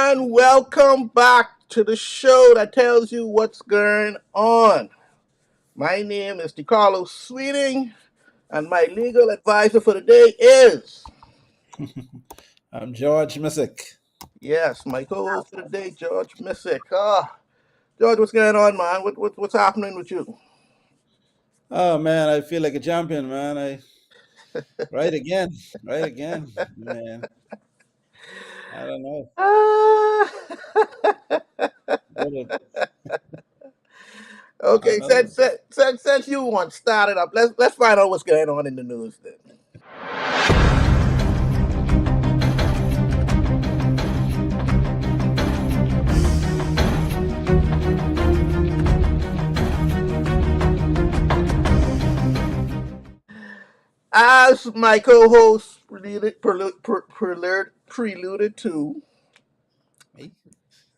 and welcome back to the show that tells you what's going on. My name is DeCarlo Sweeting, and my legal advisor for the day is, I'm George Missick. yes, my co-host for the day, George Missick. George, what's going on, man? What's happening with you? Oh man, I feel like a champion, man. I right again, right again, man. I don't know. Ah, What a- okay, Another. since you want started up, let's find out what's going on in the news then. As my co-host preluded to, Me?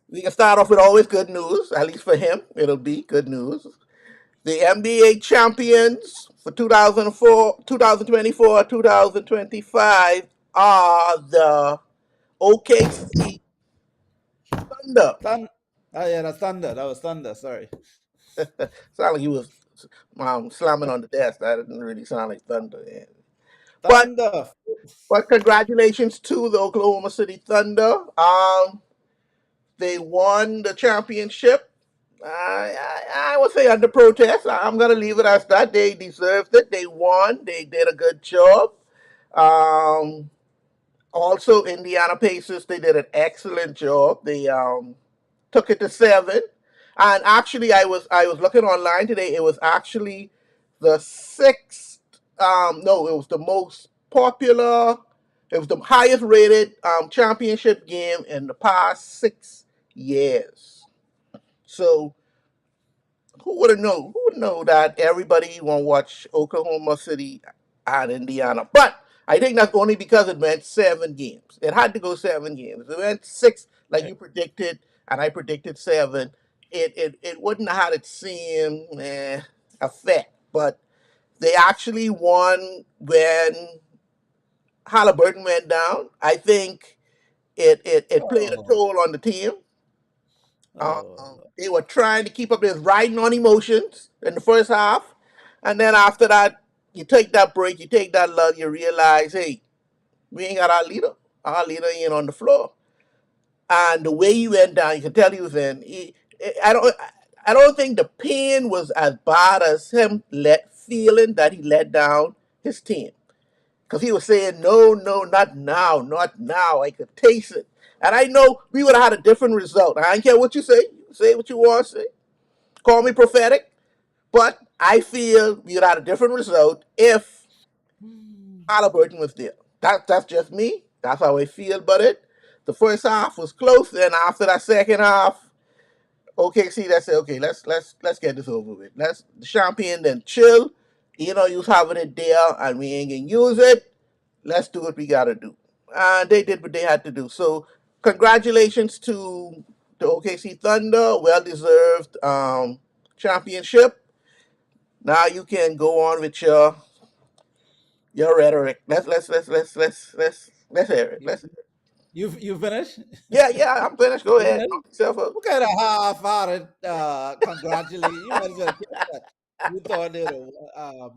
we can start off with always good news. At least for him, it'll be good news. The NBA champions for 2004, 2024, 2025 are the OKC Thunder. Thun- oh yeah, that's thunder. That was thunder. Sorry, Sound like he was slamming on the desk. That didn't really sound like thunder. Yeah. But thunder. but congratulations to the Oklahoma City Thunder. They won the championship. I would say under protest. I'm going to leave it as that. They deserved it. They won. They did a good job. Um, Also, Indiana Pacers, they did an excellent job. They took it to seven. And actually, I was looking online today. It was actually the sixth. No, it was the most popular. It was the highest rated championship game in the past 6 years. So who would know that everybody won't watch Oklahoma City and Indiana? But I think that's only because it went 7 games. It had to go 7 games. It went six like Right. you predicted, and I predicted seven. It wouldn't have had its same effect. But they actually won when Halliburton went down. I think it played a Oh, toll on the team. oh, They were trying to keep up this riding on emotions in the first half, and then after that, you take that break, you take that lug, you realize, hey, we ain't got our leader. Our leader ain't on the floor, and the way he went down, you can tell he was in. I don't, I don't think the pain was as bad as him feeling that he let down his team because he was saying, no, no, not now, not now. I could taste it. And I know we would have had a different result. I don't care what you say what you want to say. Call me prophetic, but I feel we would have had a different result if Halliburton was there. That's just me. That's how I feel about it. The first half was close, and after that second half, OKC, let's say, okay, let's get this over with. Let's the champion then chill. You know, you was having it there, and we ain't gonna use it. Let's do what we gotta do. And they did what they had to do. So congratulations to the OKC Thunder, well deserved championship. Now you can go on with your rhetoric. Let's hear it. you Let's you finished? yeah, I'm finished. Go You ahead. finished? Knock yourself out. What kind of half-hearted congratulations? You might as well keep that. You thought they would have,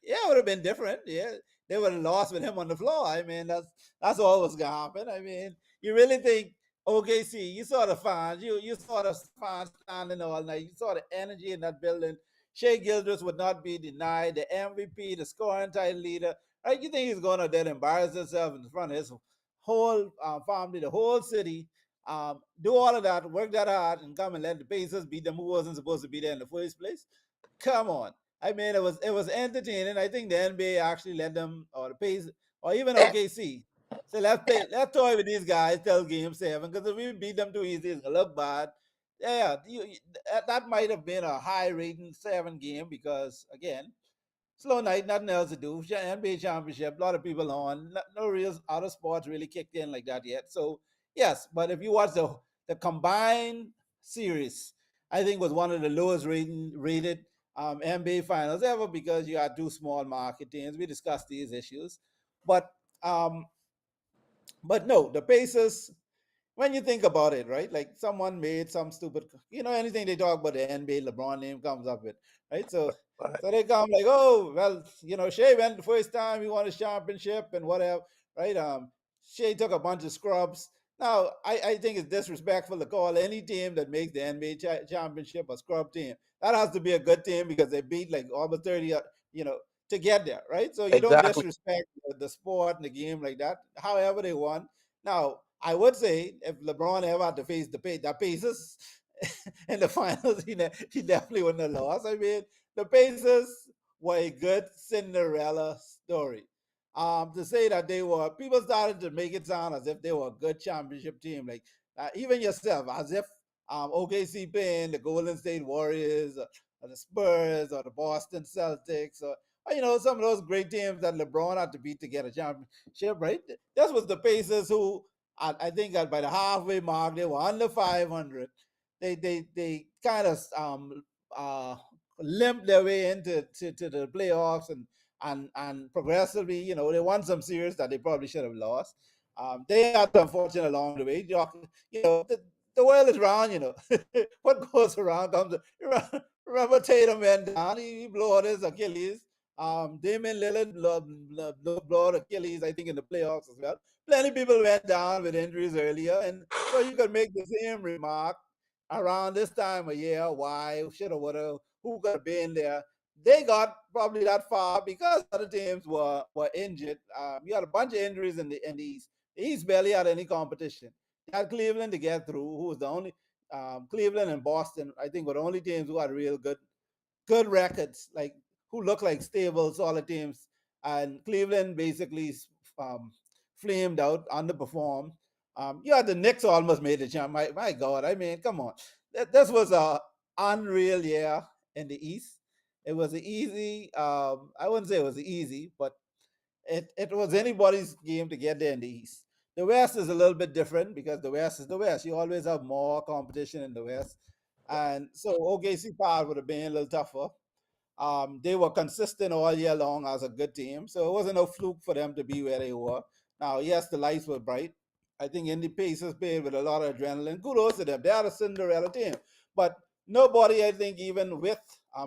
yeah, it would have been different. Yeah, they would have lost with him on the floor. I mean, that's all was gonna happen. I mean, you really think OKC? You saw the fans. You saw the fans standing all night. You saw the energy in that building. Shea Gildress would not be denied. The MVP, the scoring title leader. Right? You think he's gonna then embarrass himself in front of his whole family, the whole city, do all of that, work that hard, and come and let the Pacers beat them who wasn't supposed to be there in the first place. Come on. I mean, it was entertaining. I think the NBA actually let them, or the Pacers, or even Yeah, OKC. So let's toy with these guys till game seven, because if we beat them too easy, it's gonna look bad. Yeah, that might have been a high rating 7 game because again, slow night, nothing else to do. NBA championship, a lot of people on. No real other sports really kicked in like that yet. So yes, but if you watch the combined series, I think was one of the lowest rated NBA finals ever because you had two small market teams. We discussed these issues, but um, but no, the Pacers. when you think about it, right? Like someone made some stupid, anything they talk about the NBA, LeBron name comes up with, right? So, Right. so they come like, oh, well, Shea went the first time he won a championship and whatever, right? Shea took a bunch of scrubs. Now, I think it's disrespectful to call any team that makes the NBA championship a scrub team. That has to be a good team because they beat like almost 30, you know, to get there, right? So you don't Exactly. disrespect the sport and the game like that. However, they won. Now, I would say if LeBron ever had to face the Pacers in the finals, he definitely wouldn't have lost. I mean, the Pacers were a good Cinderella story. To say that they were, people started to make it sound as if they were a good championship team, like even yourself, as if OKC playing the Golden State Warriors or the Spurs or the Boston Celtics or some of those great teams that LeBron had to beat to get a championship, right? This was the Pacers who I think that by the halfway mark they were under 500. They kind of uh, limped their way into to the playoffs and progressively, they won some series that they probably should have lost. They had some fortune along the way. The world is round. What goes around comes. Remember Tatum went down. He blew out his Achilles. Damian Lillard blew out Achilles, I think, in the playoffs as well. Plenty of people went down with injuries earlier, and so you could make the same remark around this time of year. Why should have, would have, who could have been there? They got probably that far because other teams were injured. You had a bunch of injuries in the East. The East barely had any competition. You had Cleveland to get through, who was the only Cleveland and Boston, I think, were the only teams who had real good records, like who look like stable, solid teams. And Cleveland basically um, flamed out, underperformed. You had the Knicks almost made the champ. My God, I mean, come on. This was a unreal year in the East. It was easy. I wouldn't say it was easy, but it was anybody's game to get there in the East. The West is a little bit different because the West is the West. You always have more competition in the West. And so OKC part would have been a little tougher. They were consistent all year long as a good team, so it wasn't no fluke for them to be where they were. Now, yes, the lights were bright. I think Indy Pacers played with a lot of adrenaline. Kudos to them. They are a Cinderella team. But nobody, I think, even with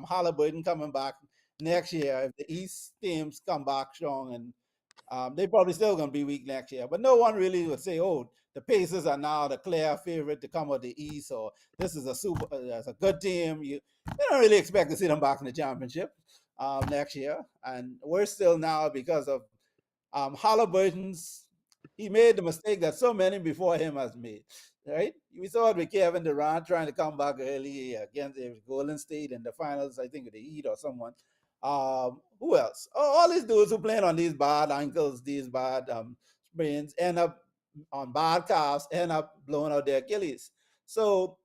Halliburton coming back next year, if the East teams come back strong and they probably still going to be weak next year, but no one really would say, "Oh, the Pacers are now the clear favorite to come out the East," or "This is that's a good team." You don't really expect to see them back in the championship next year, and we're still now because of Halliburton's. He made the mistake that so many before him has made. Right? We saw it with Kevin Durant trying to come back early against Golden State in the finals. I think with the Heat or someone. Who else? All these dudes who playing on these bad ankles, these bad sprains, end up on bad calves, end up blowing out their Achilles. So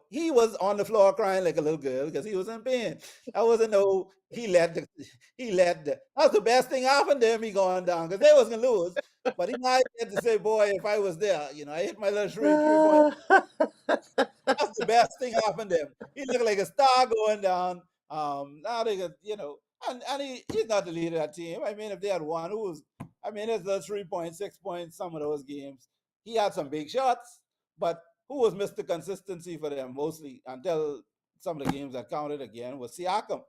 he was on the floor crying like a little girl because he was in pain. I wasn't no that's the best thing happened to him. He going down because they was gonna lose, but he might get to say, "Boy, if I was there, I hit my little three point." That's the best thing happened to him. He looked like a star going down. Now they got, and he's not the leader of that team. I mean, if they had one who was, I mean, it's the 3 point, 6 points, some of those games. He had some big shots, but who was Mr. Consistency for them mostly until some of the games that counted again was Siakam.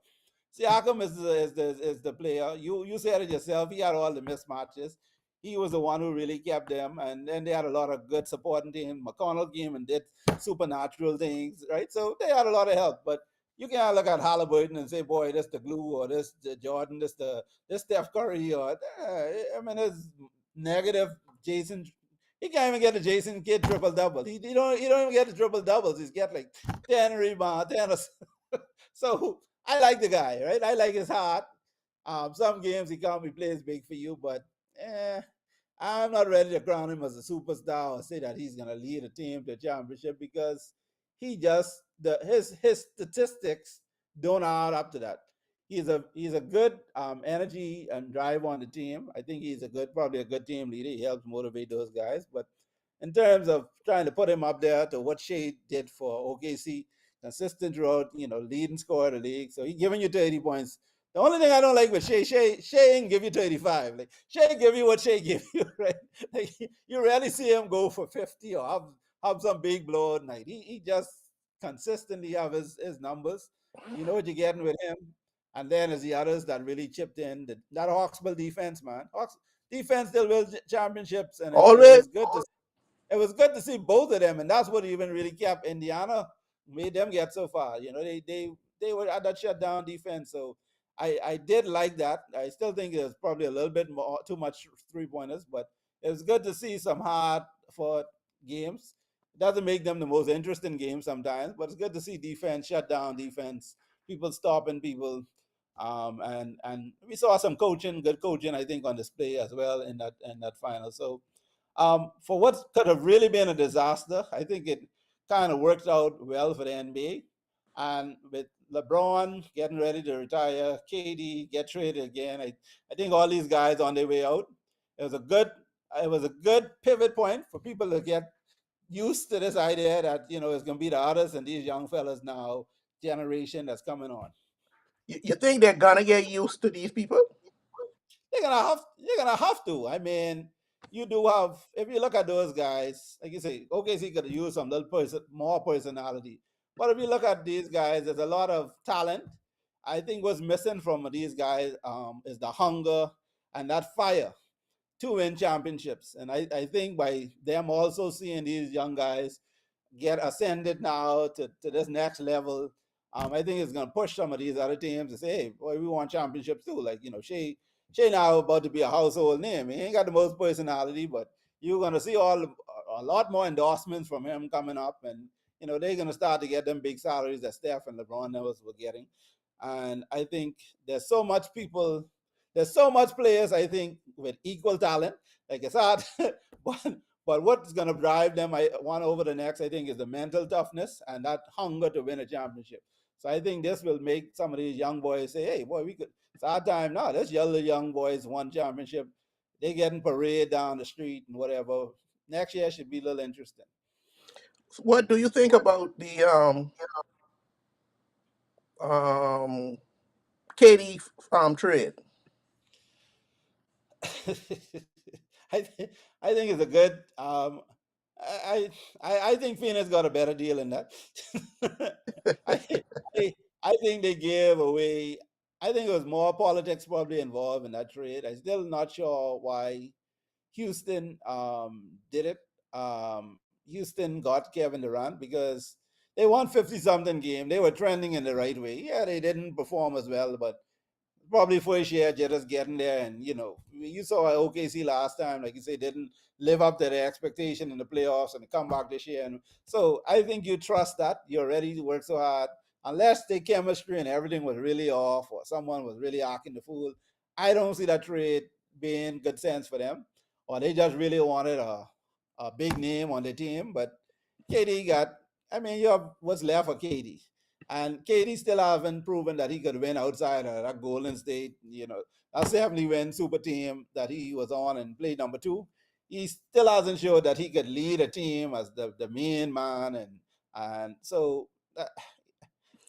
Siakam is the player. You said it yourself. He had all the mismatches. He was the one who really kept them, and then they had a lot of good supporting team. McConnell came and did supernatural things, right? So they had a lot of help. But you can't look at Halliburton and say, "Boy, this the glue," or "This the Jordan," this Steph Curry," or I mean, it's negative. Jason, he can't even get the Jason Kidd triple double. He don't even get the triple doubles. He's get like 10 rebounds, 10. So I like the guy, right? I like his heart. Some games he can't be plays big for you, but eh, I'm not ready to crown him as a superstar or say that he's gonna lead a team to a championship because he just his statistics don't add up to that. He's a good energy and drive on the team. I think he's probably a good team leader. He helps motivate those guys. But in terms of trying to put him up there to what Shea did for OKC, consistent throughout, leading scorer of the league. So he's giving you 30 points. The only thing I don't like with Shea ain't give you 35. Like Shea give you what Shea give you, right? Like you rarely see him go for 50 or have some big blowout night. He just consistently have his numbers. You know what you're getting with him. And then there's the others that really chipped in. That Hawksville defense, man. Hawks defense still wins championships, and it Always. was good to see both of them, and that's what even really kept Indiana, made them get so far. They were at that shutdown defense, so I did like that. I still think it was probably a little bit more too much 3 pointers, but it was good to see some hard fought games. It doesn't make them the most interesting games sometimes, but it's good to see defense, shutdown defense, people stopping people. And we saw some coaching, good coaching, I think, on display as well in that final. So for what could have really been a disaster, I think it kind of worked out well for the NBA. And with LeBron getting ready to retire, KD get traded again, I think all these guys on their way out. It was a good it was a good pivot point for people to get used to this idea that it's going to be the others and these young fellas now generation that's coming on. You think they're gonna get used to these people? You're gonna have to. I mean, you do have, if you look at those guys, like you say, OKC could use some little more personality. But if you look at these guys, there's a lot of talent. I think what's missing from these guys is the hunger and that fire to win championships. And I think by them also seeing these young guys get ascended now to this next level, I think it's going to push some of these other teams to say, hey, boy, we want championships too. Like, Shea now about to be a household name. He ain't got the most personality, but you're going to see a lot more endorsements from him coming up. And, they're going to start to get them big salaries that Steph and LeBron knows were getting. And I think there's so much people, there's so much players, I think, with equal talent. Like it's hard, but what's going to drive them one over the next, I think, is the mental toughness and that hunger to win a championship. So I think this will make some of these young boys say, hey, boy, it's our time now. This young boys won championship. They getting parade down the street and whatever. Next year should be a little interesting. What do you think about the um Katie trade? I think it's a good. I, I think Phoenix got a better deal in that. I, I I think they gave away. I think it was more politics probably involved in that trade. I'm still not sure why Houston did it. Houston got Kevin Durant because they won 50 something game. They were trending in the right way. Yeah, they didn't perform as well, but probably first year just getting there. And you saw OKC last time, like you say, didn't live up to their expectation in the playoffs and come back this year. And so I think you trust that you're ready to work so hard. Unless the chemistry and everything was really off or someone was really acting the fool, I don't see that trade being good sense for them. Or they just really wanted a big name on the team. But KD got, I mean, you have what's left for KD. And KD still haven't proven that he could win outside of that Golden State, that 70 win super team that he was on and played number two. He still hasn't showed that he could lead a team as the main man. And so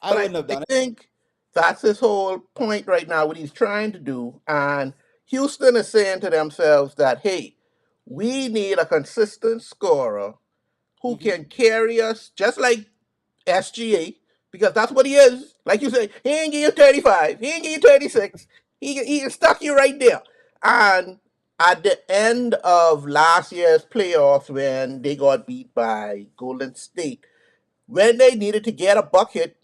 I But wouldn't have I done it. think that's his whole point right now, what he's trying to do. And Houston is saying to themselves that, hey, we need a consistent scorer who Hmm. can carry us, just like SGA, because that's what he is. Like you say, he ain't give you 35, he ain't give you 36. He can stuck you right there. And at the end of last year's playoffs, when they got beat by Golden State, when they needed to get a bucket,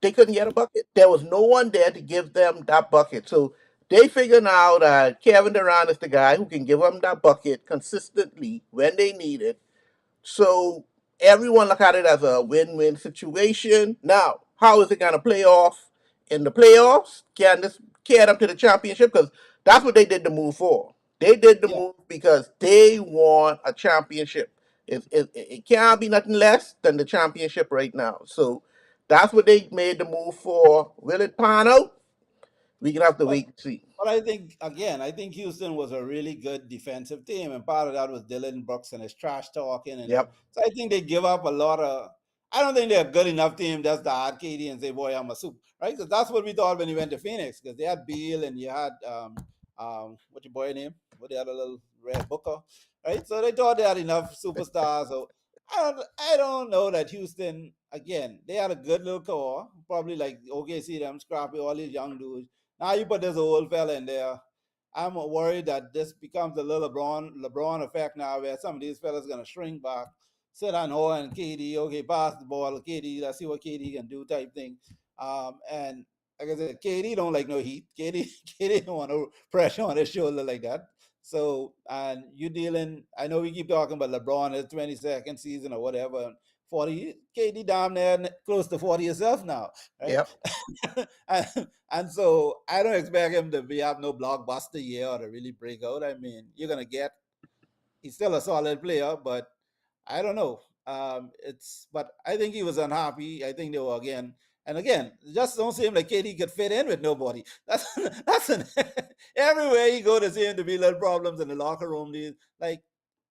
they couldn't get a bucket. There was no one there to give them that bucket. So they figured out that Kevin Durant is the guy who can give them that bucket consistently when they need it. So everyone look at it as a win-win situation. Now, how is it going to play off in the playoffs? Can this carry them to the championship? Because that's what they did the move for. They did the Yeah. move because they want a championship. It can't be nothing less than the championship right now. So that's what they made the move for. Will it pan out? We can have to But wait and see. but I think again, I think Houston was a really good defensive team, and part of that was Dylan Brooks and his trash talking, and Yep. so I think they give up a lot of. I don't think they're a good enough team just to add KD and say, "Boy, I'm a soup," right? Because that's what we thought when he went to Phoenix. Because they had Beal and you had what your boy name? What the other little red Booker, right? So they thought they had enough superstars. So I don't know that Houston again. They had a good little core, probably like OKC them scrappy all these young dudes. Now you put this old fella in there. I'm worried that this becomes a little LeBron effect now, where some of these fellas gonna shrink back, sit on O and KD, okay, pass the ball, KD, let's see what KD can do, type thing. And like I said, KD don't like no heat. KD, KD don't want no pressure on his shoulder like that. So, and you dealing, I know we keep talking about LeBron, his 22nd season or whatever, 40, KD down there close to 40 yourself now, right? Yep. and so I don't expect him to be have no blockbuster year or to really break out. I mean, you're gonna get he's still a solid player, but I don't know. It's but I think he was unhappy. I think they were again and again. It just don't seem like KD could fit in with nobody. That's that's an, everywhere you go to see him to be little problems in the locker room. Like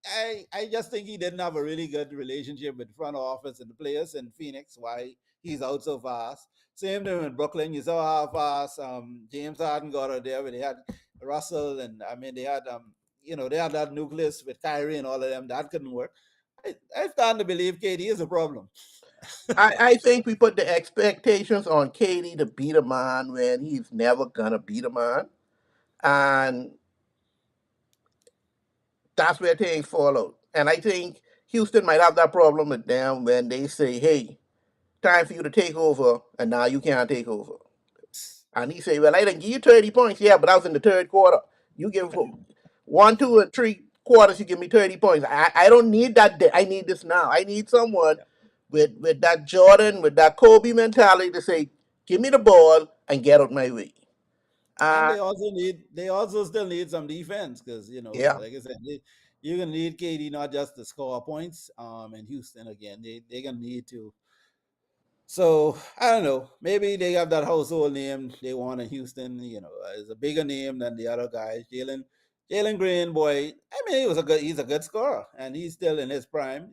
I just think he didn't have a really good relationship with front office and the players in Phoenix. Why he's out so fast. Same thing in Brooklyn. You saw how fast James Harden got out there. Where they had Russell and I mean they had they had that nucleus with Kyrie and all of them. That couldn't work. I starting to believe KD is a problem. I think we put the expectations on KD to beat a man when he's never gonna beat a man. And that's where things fall out. And I think Houston might have that problem with them when they say, hey, time for you to take over, and now you can't take over. And he say, well, I didn't give you 30 points. Yeah, but I was in the third quarter. You give one, two, and three quarters, you give me 30 points. I don't need that. I need this now. I need someone Yeah. with that Jordan, with that Kobe mentality to say, give me the ball and get out my way. And Uh, they also still need some defense because yeah. like I said, you're gonna need KD not just to score points. And Houston again, they're gonna need to. So I don't know. Maybe they have that household name they want in Houston. Is a bigger name than the other guys. Jalen Green, boy. I mean, he's a good scorer, and he's still in his prime,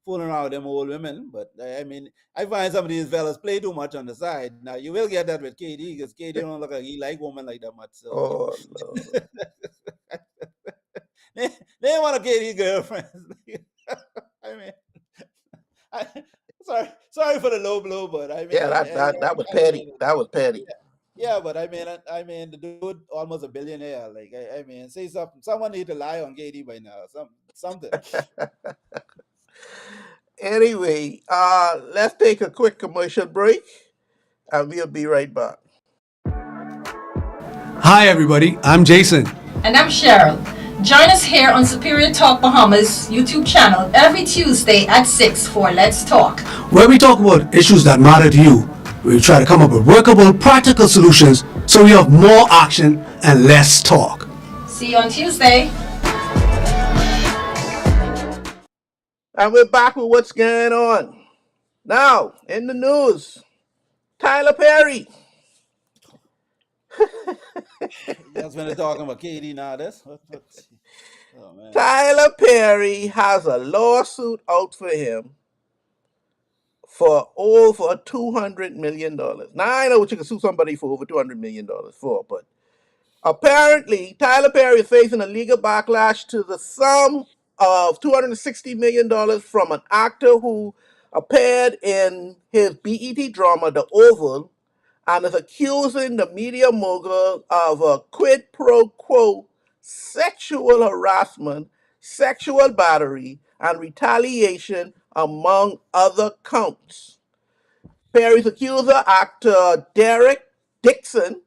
fooling around with them old women. But I mean, I find some of these fellas play too much on the side. Now you will get that with KD because KD don't look like he like women like that much. So Oh, Lord. they, they want a KD girlfriends. I mean, I, sorry for the low blow, but I mean, Yeah, that was I petty. mean, That was petty. yeah, yeah, but I mean, the dude almost a billionaire. Like, I mean, say something. Someone need to lie on KD by now. Something. Anyway, let's take a quick commercial break and we'll be right back. Hi, everybody. I'm Jason. And I'm Cheryl. Join us here on Superior Talk Bahamas YouTube channel every Tuesday at 6 for Let's Talk. Where we talk about issues that matter to you. We try to come up with workable, practical solutions so we have more action and less talk. See you on Tuesday. And we're back with what's going on. Now, in the news, Tyler Perry. That's when they're talking about KD now. Oh man. Tyler Perry has a lawsuit out for him for over $200 million. Now, I know what you can sue somebody for over $200 million for, but apparently, Tyler Perry is facing a legal backlash to the sum of $260 million from an actor who appeared in his BET drama, The Oval, and is accusing the media mogul of a quid pro quo sexual harassment, sexual battery, and retaliation, among other counts. Perry's accuser, actor Derek Dixon,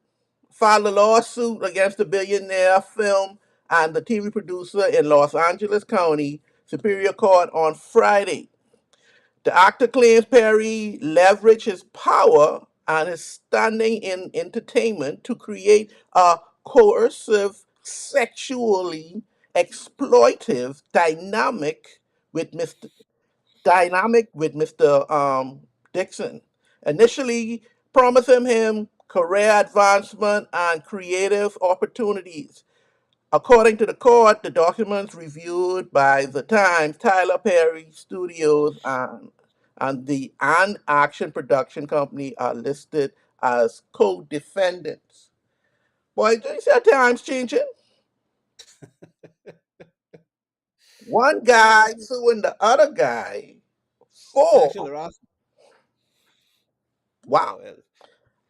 filed a lawsuit against the billionaire film and the TV producer in Los Angeles County Superior Court on Friday. The actor claims Perry leveraged his power and his standing in entertainment to create a coercive, sexually exploitive dynamic with Mr. Dixon, initially promising him career advancement and creative opportunities. According to the court, the documents reviewed by the Times, Tyler Perry Studios, and the and Action Production Company are listed as co-defendants. Boy, do you see how times changing? One guy suing the other guy Sexual for harassment. wow. Oh well,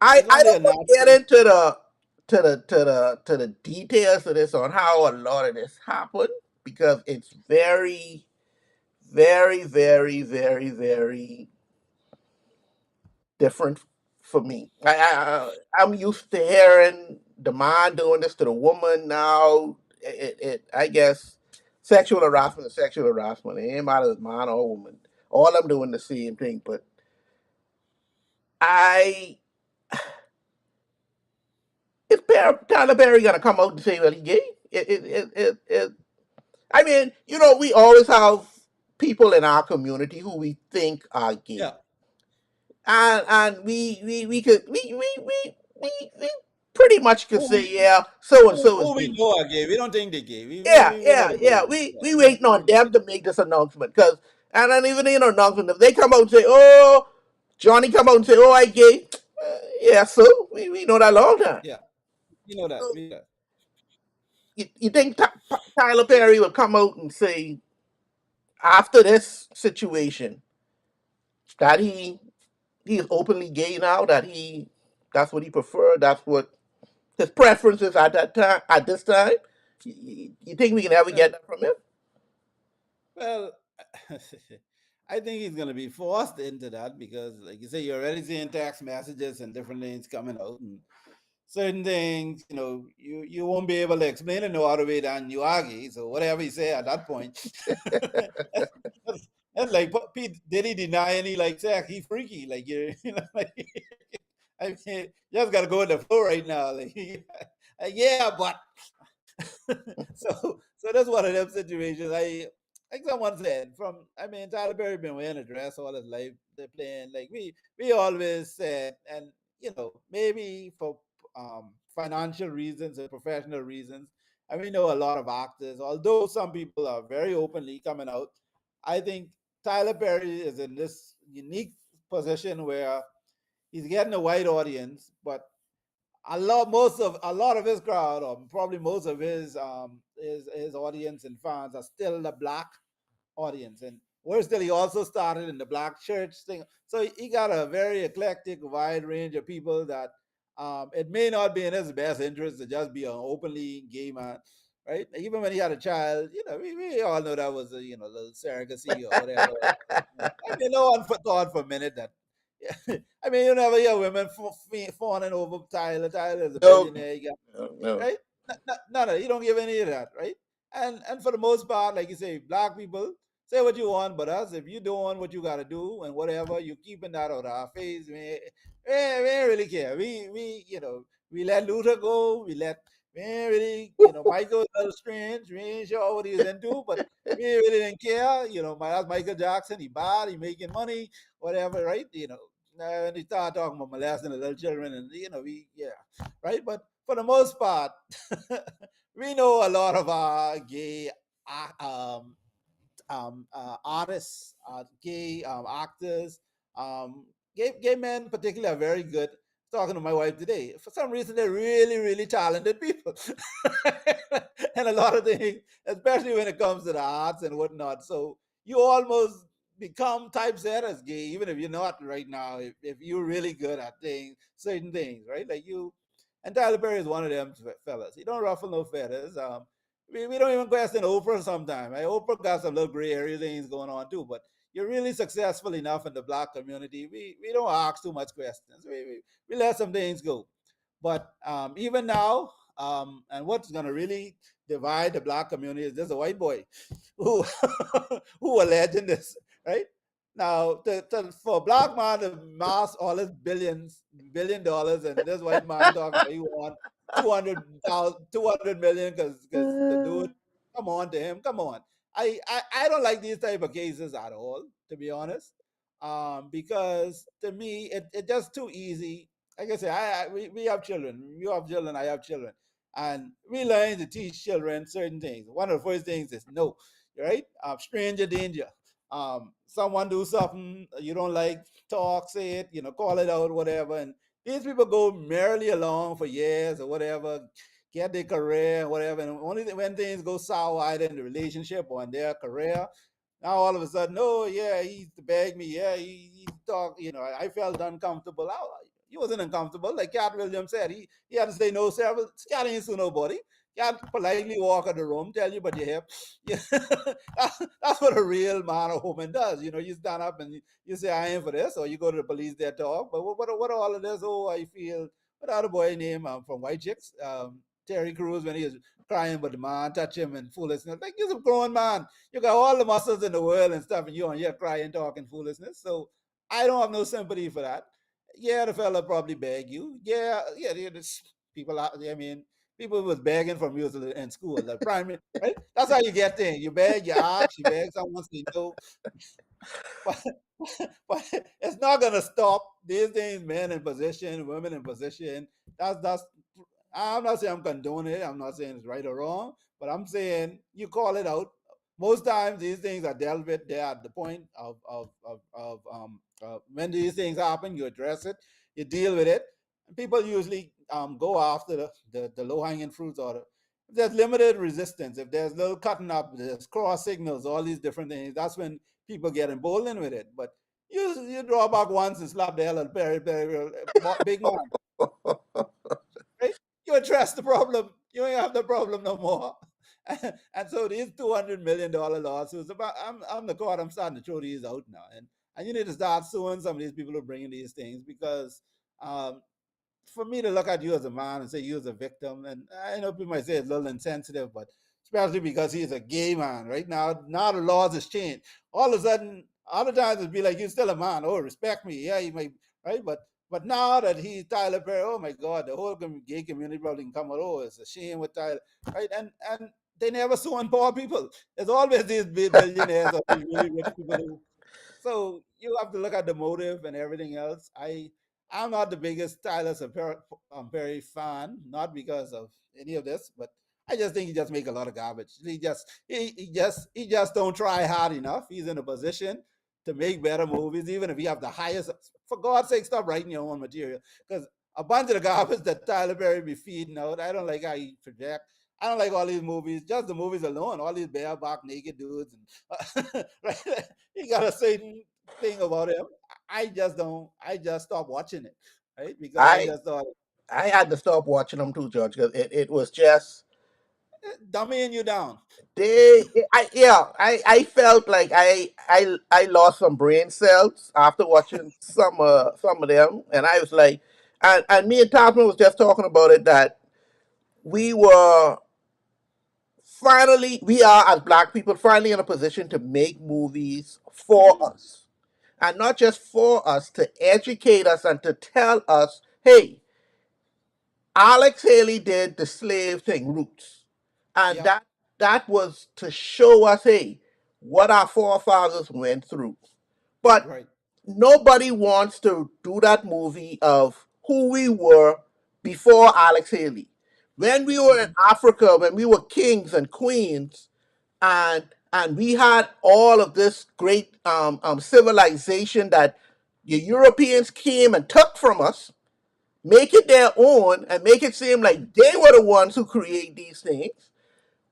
I it's I only a don't want to get natural. into the details of this on how a lot of this happened because it's very very different for me. I'm used to hearing the man doing this to the woman. Now I guess sexual harassment is sexual harassment. It ain't matter if it's man or woman. All I'm doing the same thing. But I is Tyler Perry gonna come out and say that he gay? I mean, we always have people in our community who we think are gay, Yeah. and we could we pretty much could Who we say, yeah, so and so is who we gay. know are gay. We don't think they're gay. We know Yeah, the yeah. business. Yeah. We waiting on them to make this announcement because, and then even in announcement, if they come out and say, oh, Johnny come out and say, oh, I gay, yeah, so we know that long time. Yeah. We know that. So We know that. you think Tyler Perry will come out and say after this situation that he is openly gay now, that that's what he preferred, that's what his preferences at that time, at this time? You think we can ever get Well, that from him? well, I think he's going to be forced into that because, like you say, you're already seeing text messages and different things coming out, and certain things, you won't be able to explain it no other way than you argue. So whatever you say at that point, that's like Pete. Did he deny any like sex? He freaky, like like, I mean, you just gotta go with the flow right now. Like, yeah, but so that's one of them situations. Like someone said, I mean, Tyler Perry been wearing a dress all his life. They're playing like we always said, and maybe for financial reasons and professional reasons. And we know a lot of actors, although some people are very openly coming out. I think Tyler Perry is in this unique position where he's getting a white audience, but a lot of his crowd, or probably most of his audience and fans, are still the black audience. And worse still, he also started in the black church thing. So he got a very eclectic, wide range of people that it may not be in his best interest to just be an openly gay man, right? Even when he had a child, we all know that was a little surrogacy or whatever. I mean, no one thought for a minute that. I mean, you never hear women fawning over Tyler. Tyler is a No, billionaire. He got, no. right? No, you don't give any of that, right? And for the most part, like you say, black people say what you want, but us, if you doing what you gotta do and whatever, you keeping that out of our face. We ain't really care. We let Luther go. We ain't really, Michael is a little strange. We ain't sure what he's into, but we really didn't care. That's Michael Jackson. He bad. He making money, whatever, right? And he start talking about molesting the little children, and right. But for the most part, we know a lot of our gay artists, gay actors, gay men, particularly, are very good. Talking to my wife today, for some reason, they're really, really talented people, and a lot of things, especially when it comes to the arts and whatnot. So you almost become typeset as gay, even if you're not right now. If you're really good at certain things, right? Like you, and Tyler Perry is one of them fellas. He don't ruffle no feathers. We don't even question Oprah sometimes. Right? Oprah got some little gray area things going on too, but you're really successful enough in the black community. We don't ask too much questions. We let some things go. But even now, and what's going to really divide the black community is there's a white boy who who alleging this, right? Now, for a black man to mass all his $1 billion, and this white man talking about he want 200 million because the dude, come on to him, come on. I don't like these type of cases at all, to be honest, because to me it just too easy. Like I say, we have children, you have children, I have children, and we learn to teach children certain things. One of the first things is no, right? Stranger danger. Someone do something you don't like, talk, say it, call it out, whatever. And these people go merrily along for years or whatever, get their career, whatever. And only when things go sour either in the relationship or in their career, now all of a sudden, oh yeah, he used to beg me. Yeah, he talked. I felt uncomfortable. He wasn't uncomfortable. Like Cat Williams said, he had to say no several. Cat ain't sue nobody. Cat politely walk out the room, tell you about your hip. Yeah. That's what a real man or woman does. You stand up and you say I ain't for this, or you go to the police there talk. But what all of this? Oh, I feel. What other boy name from White Chicks? Terry Crews when he was crying, but the man touch him and foolishness. Like you're a grown man, you got all the muscles in the world and stuff, and you're on here crying, talking foolishness. So I don't have no sympathy for that. Yeah, the fella probably beg you. Yeah, there's people out there. I mean, people was begging from you in school, the primary, right? That's how you get things. You beg, you ask, you beg, someone say no. But, but it's not gonna stop these things, men in position, women in position. That's I'm not saying I'm condoning it. I'm not saying it's right or wrong, but I'm saying you call it out. Most times these things are dealt with. They're at the point of when these things happen, you address it, you deal with it. And people usually go after the low hanging fruits or if there's limited resistance, if there's little cutting up, there's cross signals, all these different things. That's when people get emboldened with it. But you draw back once and slap the hell out of big man, right? You address the problem. You ain't have the problem no more. And so these $200 million lawsuits about I'm the court. I'm starting to throw these out now, and you need to start suing some of these people who are bringing these things because um, for me to look at you as a man and say you as a victim, and I know people might say it's a little insensitive, but especially because he's a gay man, right now the laws has changed. All of a sudden, other times it'd be like you're still a man. Oh, respect me. Yeah, you might, right, but now that he's Tyler Perry, oh my God, the whole gay community probably can come out. Oh, it's a shame with Tyler, right? And they never sue on poor people. There's always these billionaires or these really rich people who so you have to look at the motive and everything else. I'm not the biggest Perry fan, not because of any of this, but I just think he just make a lot of garbage. He just don't try hard enough. He's in a position to make better movies, even if he have the highest. For God's sake, stop writing your own material because a bunch of the garbage that Tyler Perry be feeding out. I don't like how he project. I don't like all these movies, just the movies alone, all these bareback naked dudes and right. He got a certain thing about him. I just don't. I just stopped watching it, right? Because I I just thought I had to stop watching them too, George, because it was just dumbing you down. I felt like I lost some brain cells after watching some of them, and I was like, and me and Tasman was just talking about it that we were we are as black people finally in a position to make movies for Hmm. us, and not just for us, to educate us and to tell us, hey, Alex Haley did the slave thing, Roots, and Yep. that was to show us, hey, what our forefathers went through. But Right. nobody wants to do that movie of who we were before Alex Haley. When we were in Hmm. Africa, when we were kings and queens, and we had all of this great civilization that the Europeans came and took from us, make it their own, and make it seem like they were the ones who create these things.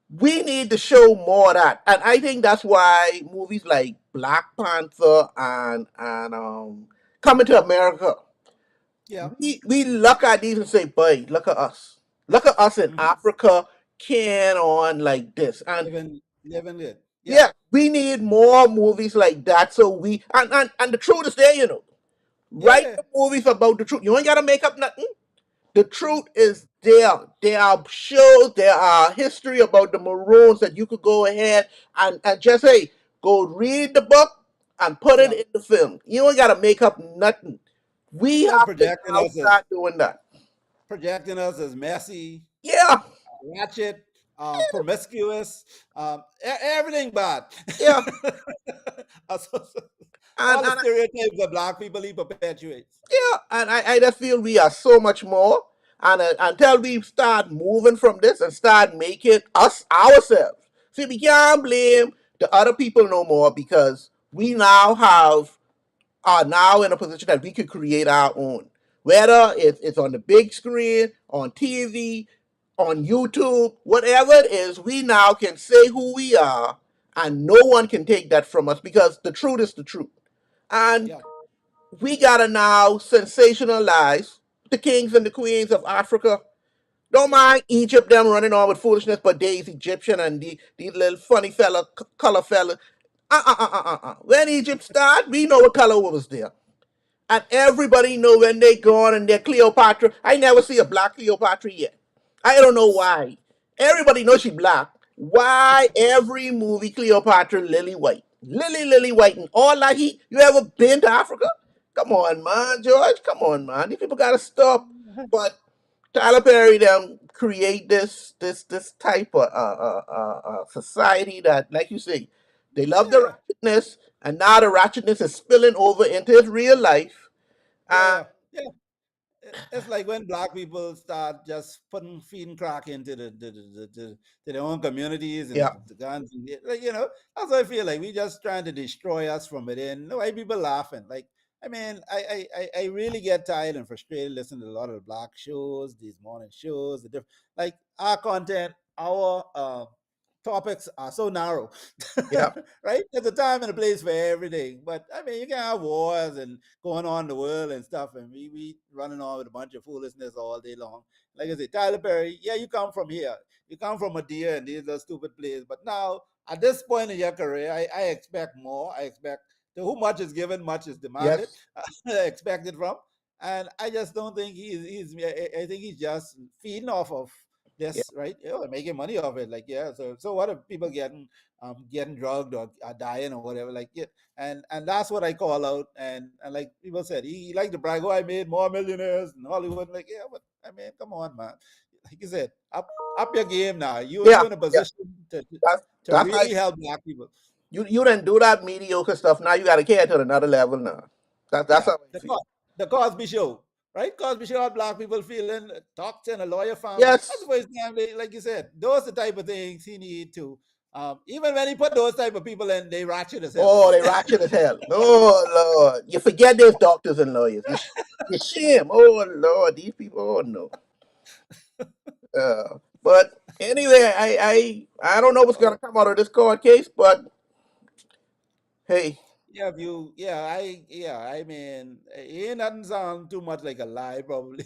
We need to show more of that, and I think that's why movies like Black Panther and Coming to America, Yep. we look at these and say, "Boy, look at us in Hmm. Africa, can on like this." And Living it. Yeah. yeah, we need more movies like that. So and the truth is there, write Yeah. the movies about the truth. You ain't gotta make up nothing. The truth is there. There are shows, there are history about the Maroons that you could go ahead and just say, go read the book and put it Yeah. in the film. You ain't gotta make up nothing. We Instead of have to now start doing that. projecting us as messy, Yeah, ratchet, promiscuous, everything bad. yeah. So- And all the and stereotypes of black people he perpetuates. yeah, and I just feel we are so much more. And until we start moving from this and start making us ourselves. See, we can't blame the other people no more because we now have are now in a position that we could create our own. Whether it's on the big screen, on TV, on YouTube, whatever it is, we now can say who we are, and no one can take that from us because the truth is the truth. And Yeah, we gotta now sensationalize the kings and the queens of Africa. Don't mind Egypt them running on with foolishness, but they's Egyptian and these little funny fella, color fella. When Egypt start, we know what color was there. And everybody know when they gone and they're Cleopatra. I never see a black Cleopatra yet. I don't know why. Everybody knows she black. Why every movie Cleopatra Lily White? Lily White and all that heat. You ever been to Africa? Come on, man, George. Come on, man. These people gotta stop. But Tyler Perry them create this type of society that, like you say, they love the yeah, ratchetness, and now the ratchetness is spilling over into his real life. yeah, And yeah, yeah. It's like when black people start just putting feeding crack into to their own communities and yeah, the guns and like, that's what I feel like we just trying to destroy us from within. No, white people laughing. Like, I mean, I really get tired and frustrated listening to a lot of the black shows, these morning shows, the different like our content, our topics are so narrow, yeah, right? There's a time and a place for everything. But I mean, you can have wars and going on in the world and stuff, and we running on with a bunch of foolishness all day long. Like I say, Tyler Perry, yeah, you come from here, you come from a deer and these are stupid plays, but now at this point in your career, I expect more. I expect to who much is given, much is demanded. yes, Expected from, and I just don't think he's. I think he's just feeding off of yeah, this, right? Yeah, making money off it. Like, yeah. So what if people getting drugged or are dying or whatever? Like, yeah, and that's what I call out. And like people said, he liked to brag, oh, I made more millionaires in Hollywood. Like, yeah, but I mean, come on, man. Like you said, up your game now. You yeah, in a yeah. position That's to that's how really help black people. you didn't do that mediocre stuff. Now you gotta carry it to another level now. That's Yeah, how I feel. The Cosby Show, right? Cosby Show had black people feeling talked in a lawyer family. That's the Yes. first time, like you said, those the type of things he need to. Even when he put those type of people in, they ratchet as hell. Oh, they ratchet as hell. Oh Lord, you forget there's doctors and lawyers. You shame. Oh Lord, these people. Oh no. But anyway, I don't know what's gonna Oh, come out of this court case, but hey, yeah, I mean, it ain't nothing sound too much like a lie, probably.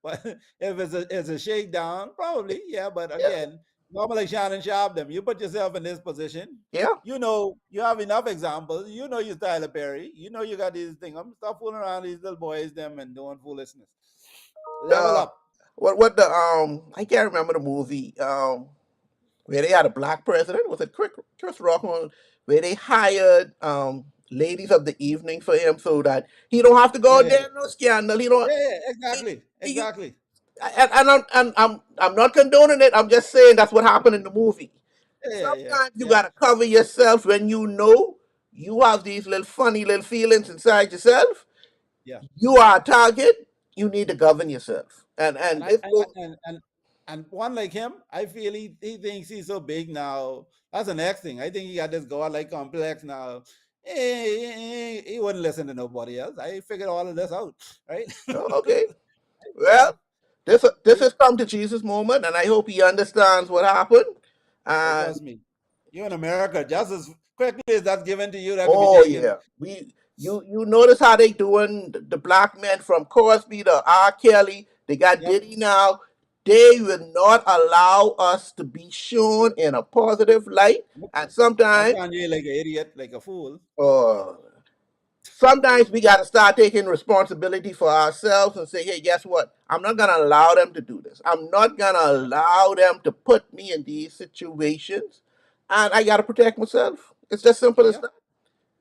But if it's a shakedown, probably, yeah. But yeah, again, normally Shannon Sharp them. You put yourself in this position. yeah. You know, you have enough examples. You know, you're Tyler Perry. You know, you got these things. I'm stop fooling around these little boys, them, and doing foolishness. Level The up. what the I can't remember the movie where they had a black president. Was it Chris Rock on where they hired ladies of the evening for him so that he don't have to go Yeah, out yeah, there no scandal. He don't. yeah, He, exactly, he, exactly. and I'm not condoning it. I'm just saying that's what happened in the movie. Yeah, yeah, Sometimes you yeah, gotta cover yourself when you know you have these little funny little feelings inside yourself. yeah. You are a target. You need to govern yourself. And And and I, this I goes. and one like him, I feel he thinks he's so big now. That's the next thing. I think he got this godlike complex now. He wouldn't listen to nobody else. I figured all of this out, right? Oh, okay. Yeah. Well, this has come to Jesus moment, and I hope he understands what happened. Oh, And trust me. You in America, just as quickly as that's given to you, that could be oh taken. yeah, you notice how they doing the black men from Cosby to R. Kelly. They got Yep. Diddy now. They will not allow us to be shown in a positive light, Nope. and And sometimes, Kanye like an idiot, like a fool. uh, sometimes we got to start taking responsibility for ourselves and say, hey, guess what? I'm not going to allow them to do this. I'm not going to allow them to put me in these situations. And I got to protect myself. It's just simple as Yeah. that.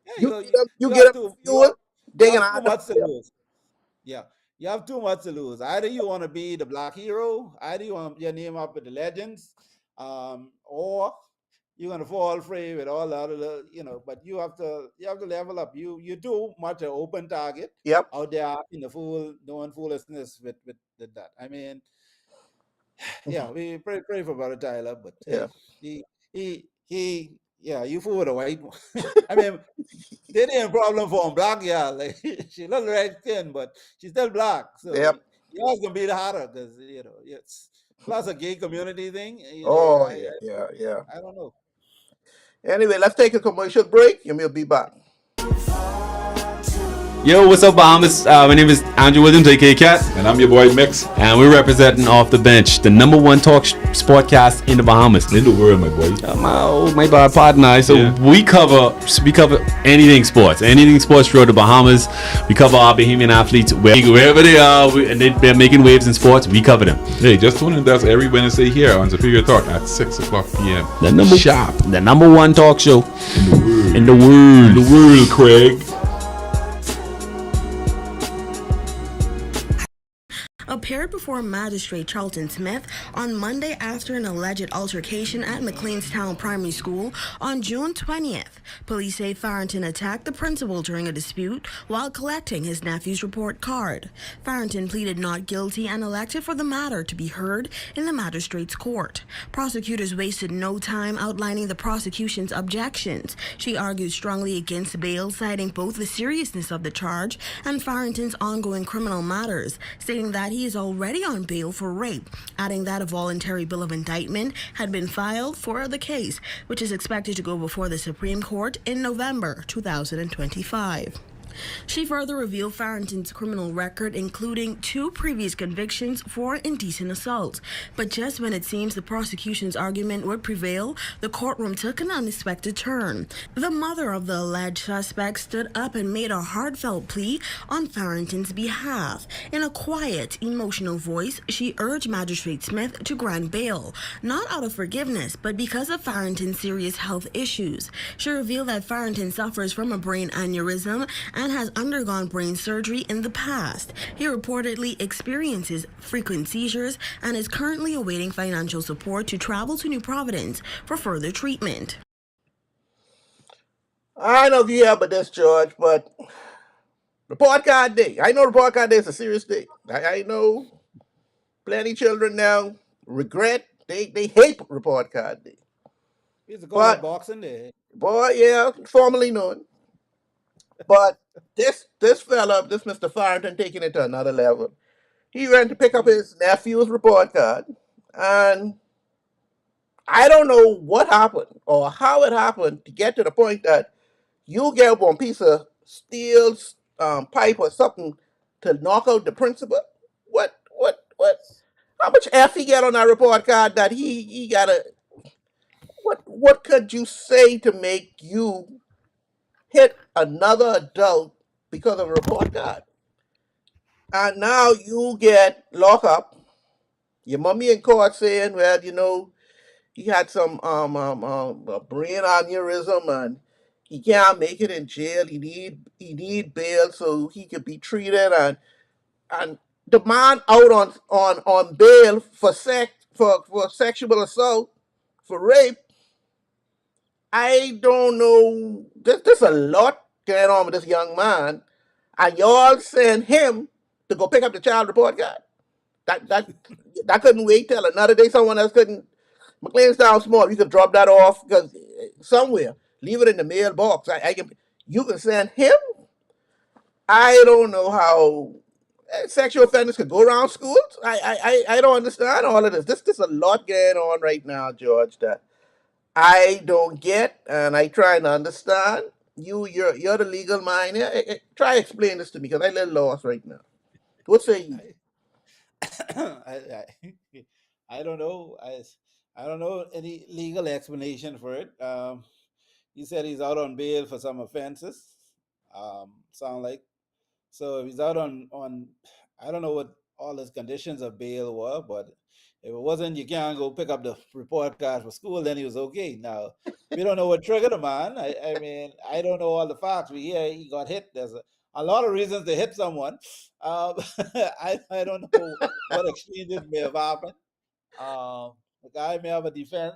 Yeah, You get them, you you get have them the to fuel, you they're going have to too have the much to fire. lose. Yeah, you have too much to lose. Either you want to be the black hero, either you want your name up with the legends, or you're gonna fall free with all the other, But you have to level up. You too much an open target Yep. out there in the fool doing foolishness with that. I mean, yeah, Mhm. we pray for Brother Tyler, but Yeah. hey, he he he. Yeah, you fool with a white one. I mean, they didn't problem for a black girl. Like she look red skin, but she's still black. So Yep. yours gonna be the harder because it's plus a gay community thing. Oh yeah, yeah, yeah. I don't know. Anyway, let's take a commercial break and we'll be back. Yo, what's up, Bahamas? My name is Andrew Williams, aka Cat, And I'm your boy Mix. and we're representing Off the Bench, the number one talk sportcast in the Bahamas. In the world, my boy. My bad partner. So Yeah. we cover anything sports throughout the Bahamas. We cover our Bahamian athletes wherever they are, and they're making waves in sports. We cover them. Hey, just tune in to us every Wednesday here on Superior Talk at 6 o'clock p.m. The number one talk show In the world. in the world. Craig. Appeared before Magistrate Charlton Smith on Monday after an alleged altercation at McLeanstown Primary School on June 20th. Police say Farrington attacked the principal during a dispute while collecting his nephew's report card. Farrington pleaded not guilty and elected for the matter to be heard in the magistrate's court. Prosecutors wasted no time outlining the prosecution's objections. She argued strongly against bail, citing both the seriousness of the charge and Farrington's ongoing criminal matters, stating that he is already on bail for rape, adding that a voluntary bill of indictment had been filed for the case, which is expected to go before the Supreme Court in November 2025. She further revealed Farrington's criminal record, including 2 previous convictions for indecent assault. But just when it seems the prosecution's argument would prevail, the courtroom took an unexpected turn. The mother of the alleged suspect stood up and made a heartfelt plea on Farrington's behalf. In a quiet, emotional voice, she urged Magistrate Smith to grant bail, not out of forgiveness, but because of Farrington's serious health issues. She revealed that Farrington suffers from a brain aneurysm and has undergone brain surgery in the past. He reportedly experiences frequent seizures and is currently awaiting financial support to travel to New Providence for further treatment. I know you have about this, George, but report card day. I know report card day is a serious day. I know plenty children now regret they hate report card day. We used to call that But boxing day. boy, yeah, formerly known. But this fella, this Mr. Farrington, taking it to another level. He went to pick up his nephew's report card, and I don't know what happened or how it happened to get to the point that you get one piece of steel pipe or something to knock out the principal. What? How much F he get on that report card that he gotta? What could you say to make you hit another adult because of a report card? And now you get locked up. Your mommy in court saying, well, he had some a brain aneurysm and he can't make it in jail. He need bail so he could be treated and the man out on bail for sexual assault, for rape. I don't know. There's a lot going on with this young man, and y'all send him to go pick up the child report card. That that couldn't wait till another day. Someone else couldn't. McLean's down small. You could drop that off because somewhere. Leave it in the mailbox. I can. You can send him. I don't know how sexual offenders could go around schools. I don't understand all of this. This a lot going on right now, George. That I don't get, and I try to understand. You're the legal mind. Try to explain this to me because I'm a little lost right now. What say you? I, I don't know. I don't know any legal explanation for it. He said he's out on bail for some offenses. Sound like so if he's out on I don't know what all his conditions of bail were, but if it wasn't you can't go pick up the report card for school, then he was okay. Now we don't know what triggered the man. I mean I don't know all the facts. We hear he got hit. There's a lot of reasons to hit someone. Um, I don't know what exchanges may have happened. The guy may have a defense.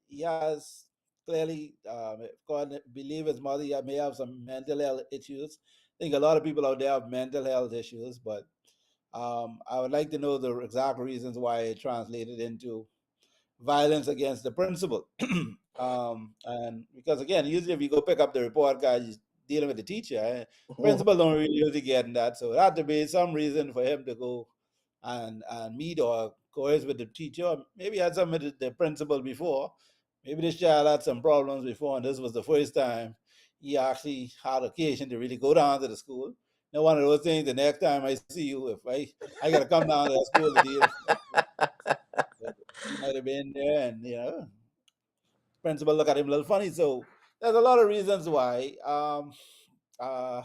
He has clearly, according believe his mother, he may have some mental health issues. I think a lot of people out there have mental health issues, but I would like to know the exact reasons why it translated into violence against the principal. And because again, usually if you go pick up the report card, you're dealing with the teacher. Mhm. Principal don't really usually get in that, so there had to be some reason for him to go and meet or coerce with the teacher. Or maybe he had some with the principal before. Maybe this child had some problems before, and this was the first time he actually had occasion to really go down to the school. Now, one of those things. The next time I see you, if I gotta come down to the school to deal with it. But he might have been there, and principal look at him a little funny. So there's a lot of reasons why. Uh,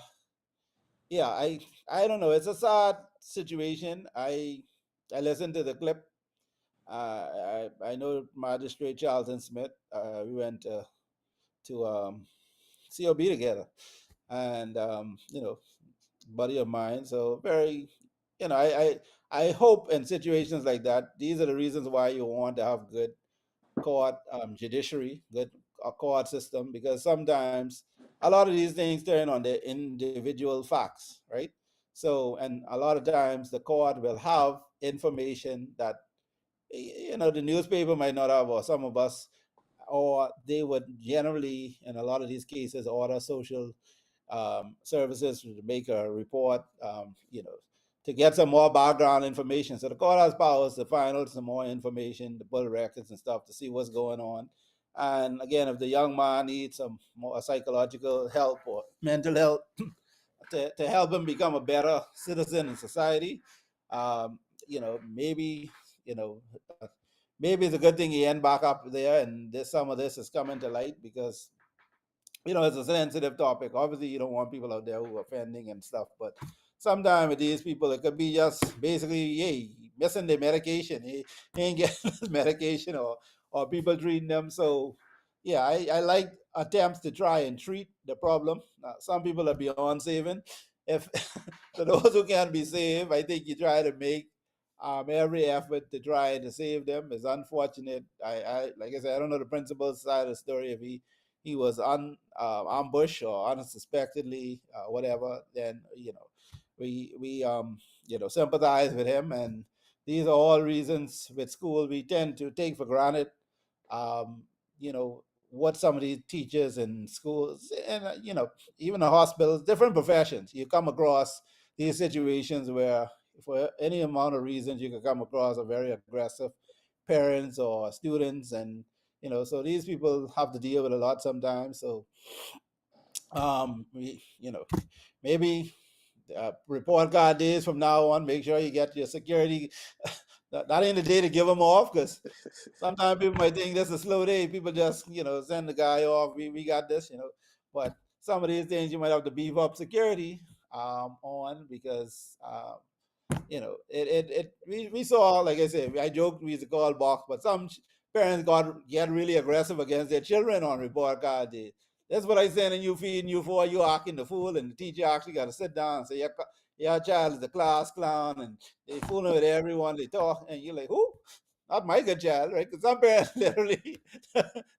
yeah, I don't know. It's a sad situation. I listened to the clip. I know Magistrate Charlton Smith. We went to COB together, and buddy of mine. So very, I hope in situations like that, these are the reasons why you want to have good court judiciary, good court system, because sometimes a lot of these things turn on the individual facts, right? So, and a lot of times the court will have information that the newspaper might not have, or some of us, or they would generally, in a lot of these cases, order social services to make a report, to get some more background information. So the court has powers to find out some more information, to pull records and stuff to see what's going on. And again, if the young man needs some more psychological help or mental help to help him become a better citizen in society, um, maybe, you know, uh, maybe it's a good thing he end back up there and some of this is coming to light because it's a sensitive topic. Obviously, you don't want people out there who are offending and stuff, but sometimes with these people, it could be just basically, hey, missing their medication. He ain't getting his medication, or people treating them. So, yeah, I like attempts to try and treat the problem. Some people are beyond saving. If so, those who can't be saved, I think you try to make every effort to try to save them. It's unfortunate. I like I said, I don't know the principal's side of the story. If he was ambushed or unsuspectedly whatever, then we sympathize with him. And these are all reasons with school we tend to take for granted. Um, what some of these teachers in schools and even the hospitals, different professions, you come across these situations where for any amount of reasons you can come across a very aggressive parents or students, and so these people have to deal with a lot sometimes. So we maybe report card days from now on, make sure you get your security. That ain't the day to give them off, because sometimes people might think this is a slow day. People just send the guy off. We got this, but some of these things you might have to beef up security on, because we saw, like I said, I joked we used to call box, but some parents get really aggressive against their children on report card day. That's what I sending you, feeding you for, you acting the fool, and the teacher actually got to sit down and say, your child is a class clown, and they fooling with everyone, they talk, and you're like, who? Not my good child, right? Because some parents literally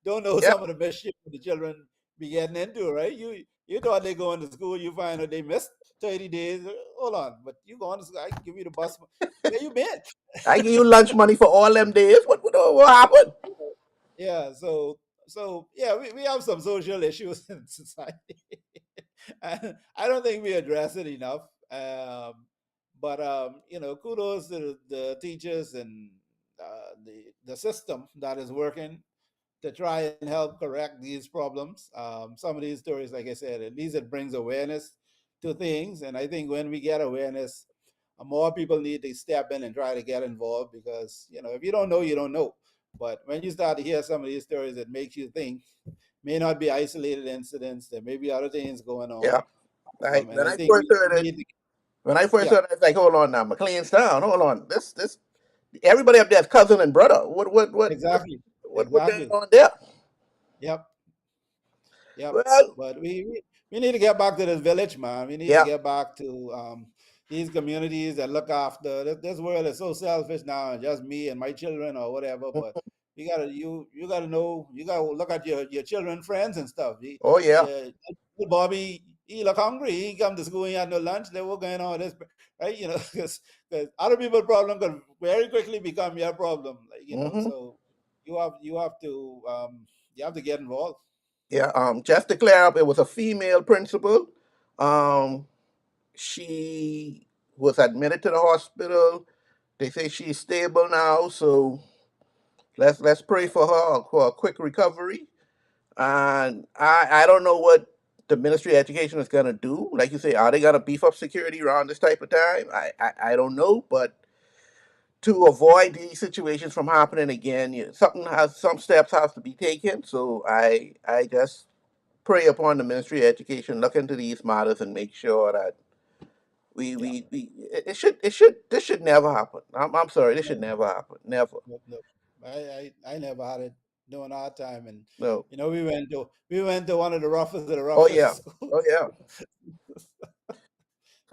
don't know Yep. some of the mischief the children be getting into, right? You thought they going to school, you find out they missed 30 days. Hold on, but you going to school, I can give you the bus. Where you been? I give you lunch money for all them days. What happened? Yeah, so yeah, we have some social issues in society. And I don't think we address it enough. But kudos to the teachers and the system that is working to try and help correct these problems. Some of these stories, like I said, at least it brings awareness to things. And I think when we get awareness, more people need to step in and try to get involved, because, if you don't know, you don't know. But when you start to hear some of these stories, it makes you think. May not be isolated incidents. There may be other things going Yeah. on. Like And when I I think first we heard it, need to, when I first yeah, heard it, I was like, hold on now, McLean's town. Hold on. This everybody up there's cousin and brother. exactly, What going exactly. on there? Yep. Yep. Well, But we need to get back to this village, man. We need to yeah. get back to these communities that look after. This world is so selfish now, and just me and my children or whatever. But you gotta know, you gotta look at your children, friends, and stuff. Oh yeah. Yeah, Bobby, he look hungry. He come to school, he had no lunch. They were going on this, right? Because other people's problem could very quickly become your problem. Like Hmm. so you have to get involved. Yeah. Just to clear up, it was a female principal. Um, she was admitted to the hospital. They say she's stable now, so let's pray for a quick recovery. And I don't know what the Ministry of Education is gonna do. Like you say, are they gonna beef up security around this type of time? I don't know, but to avoid these situations from happening again, some steps have to be taken. So I just pray upon the Ministry of Education look into these matters and make sure that Yeah. we it should this should never happen. I'm sorry, this should No, never happen. Never. no, no. I never had it during our time, and No. we went to one of the roughest of the Oh yeah. roughest schools. Oh yeah.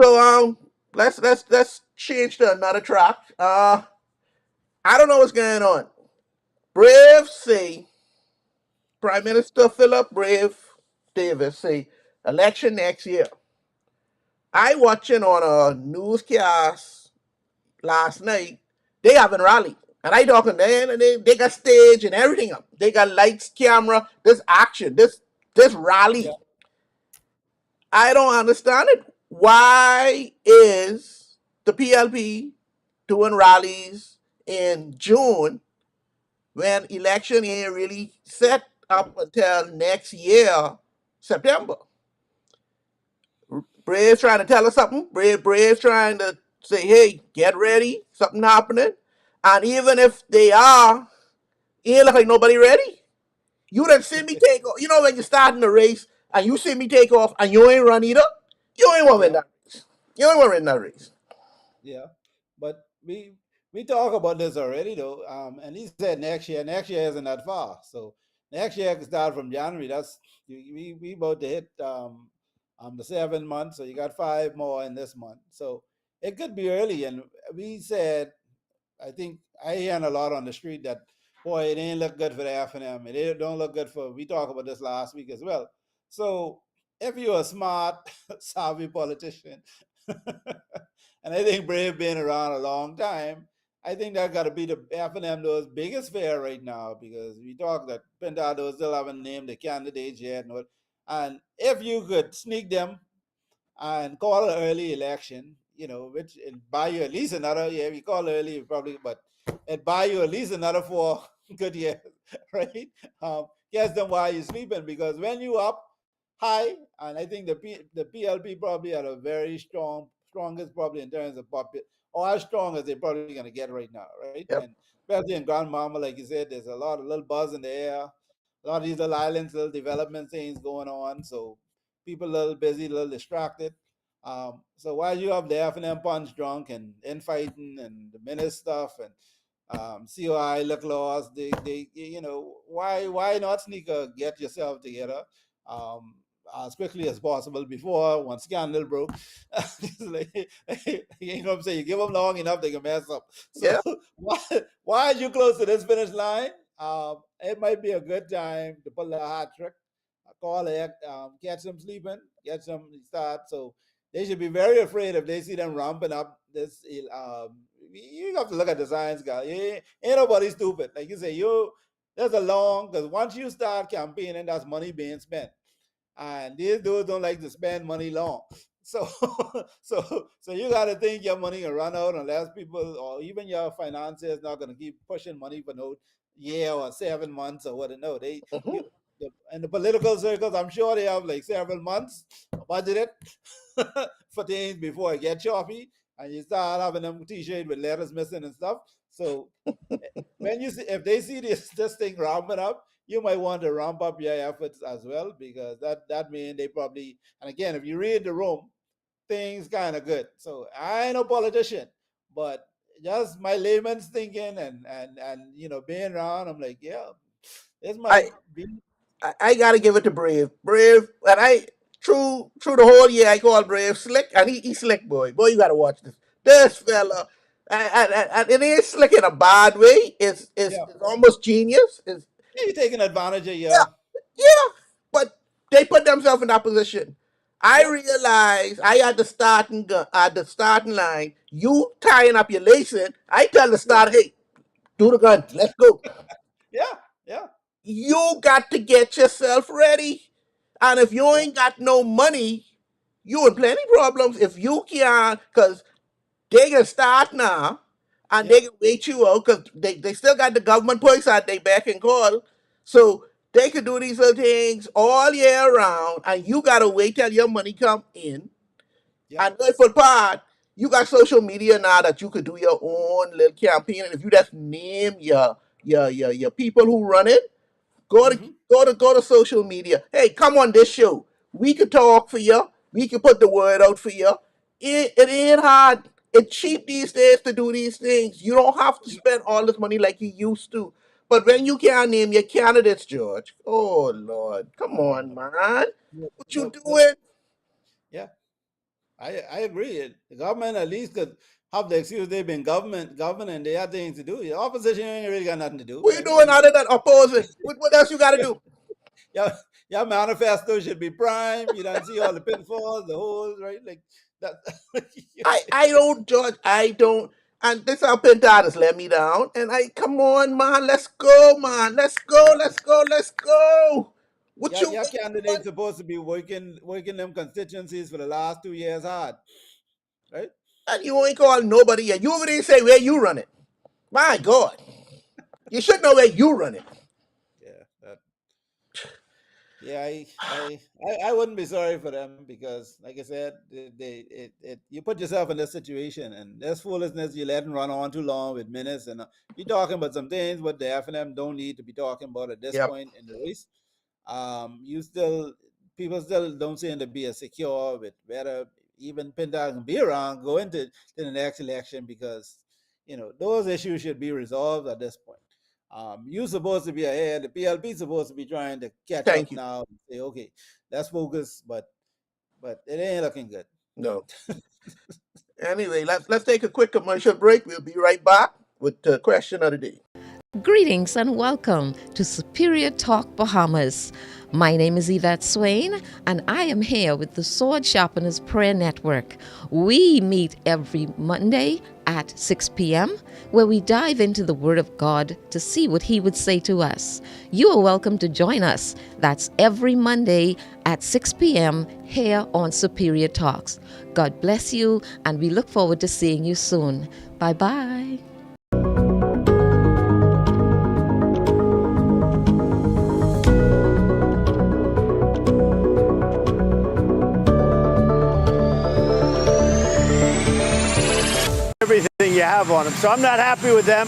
So let's change to another track. I don't know what's going on. Brave say Prime Minister Philip Brave Davis say election next year. I watching on a newscast last night. They having rally. And I talking there and they got stage and everything up. They got lights, camera, this action, this Yeah, rally. I don't understand it. Why is the PLP doing rallies in June when election ain't really set up until next year, September? Brave's trying to tell us something. Brave's trying to say, hey, get ready, something happening. And even if they are, it ain't look like nobody ready. You done see me take off. You know when you're starting the race and you see me take off and you ain't run either? You ain't want to win yeah, that race. You ain't want to win that race. yeah. But we talk about this already though. And he said next year. Next year isn't that far. So next year can start from January. We about to hit the 7 months. So you got 5 more in this month. So it could be early. And we said, I think I hear a lot on the street that boy, it ain't look good for the F&M. It don't look good for. We talked about this last week as well. So if you're a smart, savvy politician, and I think Brave been around a long time, I think that got to be the F&M those biggest fair right now because we talk that Pintado still haven't named the candidates yet, and if you could sneak them and call an early election, which it buy you at least another, yeah, we call early probably, but it buy you at least another 4 good years, right? Guess them while you're sleeping because when you up high, and I think the PLP probably are a very strongest probably in terms of or as strong as they're probably going to get right now, right? Yep. And especially in Grandmama, like you said, there's a lot of little buzz in the air, a lot of these little islands, little development things going on, so people a little busy, a little distracted. So while you have the F&M punch drunk and infighting and the minute stuff and COI look lost, why not sneaker get yourself together um, as quickly as possible before one scandal broke. Like, you know what I'm saying? You give them long enough, they can mess up. So Yeah. why are you close to this finish line? It might be a good time to pull a hat trick, call it, catch them sleeping, get some start. So they should be very afraid if they see them ramping up this. You have to look at the science, guy. Ain't nobody stupid. Like you say, there's a long because once you start campaigning, that's money being spent, and these dudes don't like to spend money long. So, so you got to think your money will run out unless people or even your financiers not going to keep pushing money for no year or 7 months or what. No, Hmm. you, in the political circles, I'm sure they have like several months budgeted for things before it get choppy, and you start having them T-shirt with letters missing and stuff. So when you see if they see this thing ramping up, you might want to ramp up your efforts as well because that means they probably, and again, if you read the room, things kind of good. So I ain't no politician, but just my layman's thinking and being around, I'm like, yeah, this I might be. I gotta give it to Brave. Brave, and I through the whole year I call Brave slick, and he slick boy. Boy, you gotta watch this. This fella, and it ain't slick in a bad way. Yeah, It's almost genius. It's yeah, you're taking advantage of yeah, your. yeah. But they put themselves in that position. I Yep. realized I had at the starting line. You tying up your lacing. I tell the Yeah. start, hey, do the gun. Let's go. Yeah, yeah. You got to get yourself ready. And if you ain't got no money, you in plenty problems. If you can't, because they can start now and they Yep. can wait you out because they still got the government purse at their back and call. So they can do these little things all year round and you got to wait till your money come in. Yep. And for part, you got social media now that you could do your own little campaign. And if you just name your people who run it, Mm-hmm. go to social media. Hey, come on this show. We could talk for you. We could put the word out for you. It ain't hard. It's cheap these days to do these things. You don't have to Yep. spend all this money like you used to. But when you can't name your candidates, George, oh Lord, come on, man. Yep. What you Nope. doing? Yeah, I agree. The government at least could have the excuse they've been government, they have things to do. The opposition ain't really got nothing to do. What you I doing mean, other than opposing? What else you got to do? your manifesto should be prime. You don't see all the pitfalls, the holes, right? Like that. I don't judge. I don't. And this how Pentadas let me down. And I come on, man. Let's go, man. Let's go. Yeah, Let's go. Let's go. What you your waiting on? candidate supposed to be working them constituencies for the last 2 years hard, right? And you ain't call nobody yet. You over there say where you run it. My God. You should know where you run it. Yeah, yeah, I wouldn't be sorry for them because, like I said, you put yourself in this situation and there's foolishness you letting run on too long with minutes and you're talking about some things what the F and M don't need to be talking about at this Yep. point in the race. You still people still don't seem to be as secure with whether even Pinta can be around go into the next election because those issues should be resolved at this point. You're supposed to be ahead. The PLP is supposed to be trying to catch Thank up you. now and say, okay, let's focus, but it ain't looking good. No. Anyway, let's take a quick commercial break. We'll be right back with the question of the day. Greetings and welcome to Superior Talk Bahamas. My name is Yvette Swain, and I am here with the Sword Sharpeners Prayer Network. We meet every Monday at 6 p.m., where we dive into the Word of God to see what He would say to us. You are welcome to join us. That's every Monday at 6 p.m. here on Superior Talks. God bless you, and we look forward to seeing you soon. Bye-bye. Everything you have on them. So I'm not happy with them.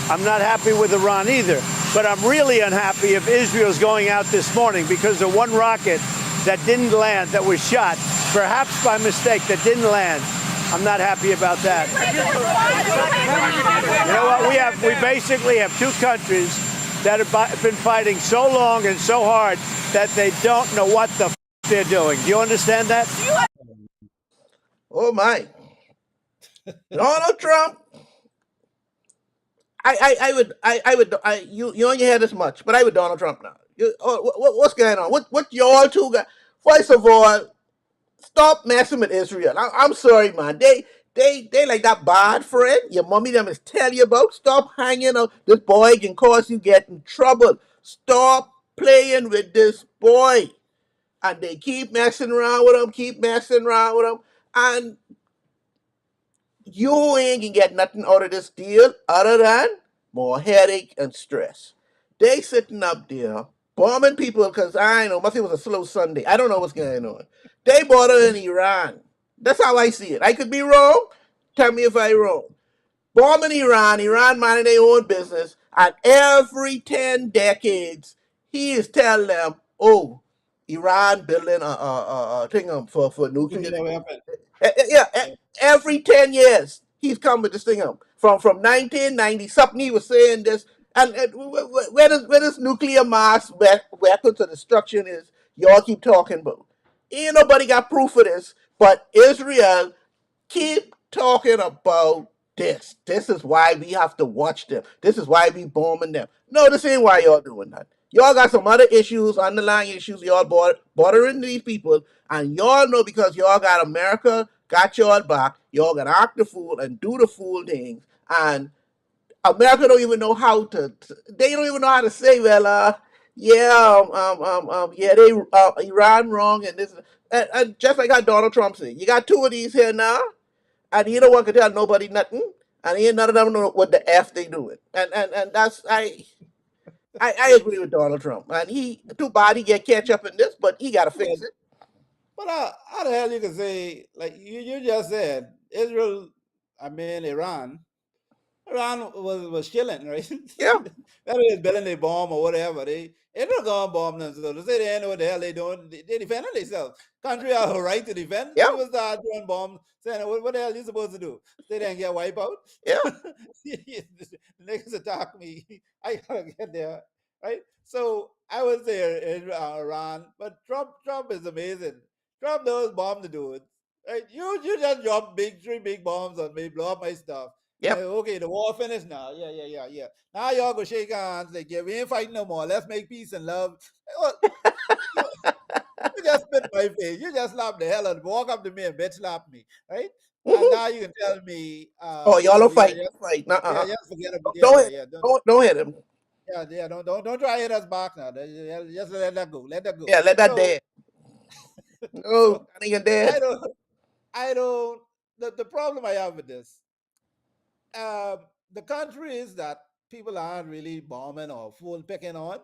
I'm not happy with Iran either. But I'm really unhappy if Israel's going out this morning because of one rocket that didn't land, that was shot, perhaps by mistake, that didn't land. I'm not happy about that. You know what? We basically have two countries that have been fighting so long and so hard that they don't know what the they're doing. Do you understand that? Oh my. Donald Trump. You only had this much, but I would Donald Trump now. What's going on? What y'all two got? First of all, stop messing with Israel. I'm sorry, man. They like that bad friend your mommy them is tell you about. Stop hanging out. This boy can cause you get in trouble. Stop playing with this boy. And they keep messing around with him, keep messing around with him. And you ain't gonna get nothing out of this deal other than more headache and stress. They sitting up there bombing people because I know, must it was a slow Sunday. I don't know what's going on. They border in Iran. That's how I see it. I could be wrong. Tell me if I'm wrong. Bombing Iran, Iran minding their own business, and every 10 decades, he is telling them, oh, Iran building a thing for nuclear. Nuclear weapon. Yeah, Yeah. every 10 years, he's come with this thing up. From 1990, something he was saying this. And where this nuclear mass weapons of destruction is, y'all keep talking about. Ain't nobody got proof of this, but Israel keep talking about this. This is why we have to watch them. This is why we bombing them. No, this ain't why y'all doing that. Y'all got some other issues, underlying issues, y'all bordering these people, and y'all know because y'all got America got y'all back, y'all gonna act the fool and do the fool things, and America don't even know how to. They don't even know how to say, well, yeah, yeah, they Iran wrong and this, and just like how Donald Trump said, you got two of these here now, and you don't want to tell nobody nothing, and ain't none of them know what the f they doing, and that's I agree with Donald Trump, and he too bad he get catch up in this, but he got to Well, fix it. but how the hell you can say, like you just said, Israel, I mean Iran, Iran was killing, right? Yeah, Whether it's building a bomb or whatever, they don't go and bomb themselves. They say they know what the hell they doing. They defending themselves. Country have a right to defend. yeah, People start throwing bombs, saying, what the hell you supposed to do? They didn't get wiped out. yeah. The niggas attack me. I gotta get there, right? So I would say Iran, but Trump is amazing. Trump knows bomb to do it. Right? You just drop three big bombs on me, blow up my stuff. And Yep. okay, the war finished now. Yeah. Now y'all go shake hands. Like, yeah, we ain't fighting no more. Let's make peace and love. Well, you, you just spit in my face. You just slap the hell out of me. Walk up to me and bitch slap me, right? And Hmm. now you can tell me, Oh, y'all don't fight. yeah, Don't fight. Uh-uh. just forget about, Don't hit. don't, Don't hit him. don't try to hit us back now. Just let that go. Let that go. Yeah, let that So, dead. No, so that nigga I dead. don't, I don't. The problem I have with this, um, the countries that people aren't really bombing or full picking on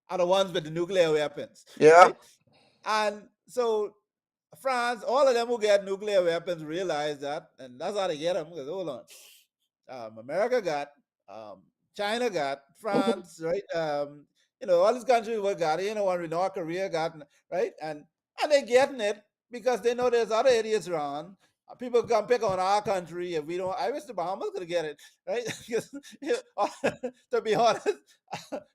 are the ones with the nuclear weapons, Yeah. right? And so France, all of them who get nuclear weapons realize that, and that's how they get them. Because hold on, America got, um, China got, Hmm. France, right? All these countries were got, one North Korea got, right? And they're getting it because they know there's other idiots around. People come pick on our country if we don't. I wish the Bahamas could get it, right? Because, to be honest,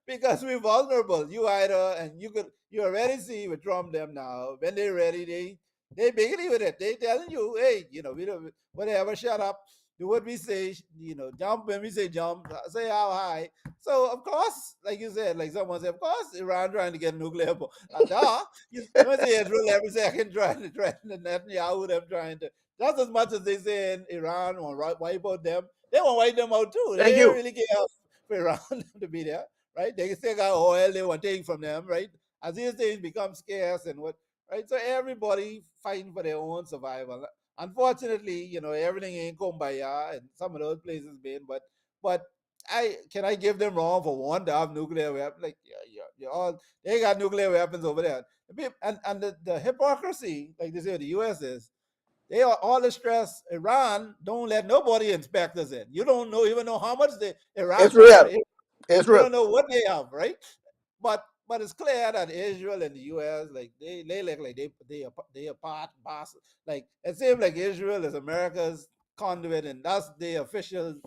because we're vulnerable. You either, and you already see with Trump them now. When they're ready, they beginning with it. They telling you, hey, we don't whatever, shut up, do what we say, jump when we say jump, say how high. So of course, like you said, like someone said, of course, Iran trying to get nuclear bomb. Duh. You don't say Israel every second trying to threaten Netanyahu, them trying to. Just as much as they say in Iran want to wipe out them, they want to wipe them out too. Thank They don't you. really care for Iran to be there, right? They still got oil they want to take from them, right? As these things become scarce and what, right? So everybody fighting for their own survival. Unfortunately, everything ain't kumbaya and some of those places been, but I give them wrong for one to have nuclear weapons. Like, yeah, all they got nuclear weapons over there. And the hypocrisy, like they say the US is, they are all the stress. Iran don't let nobody inspect us in. You don't even know how much Iraq It's got, real. right? It's You real. don't know what they have, right? But it's clear that Israel and the U.S. like they look like they are part pass. Like it seems like Israel is America's conduit, and that's the official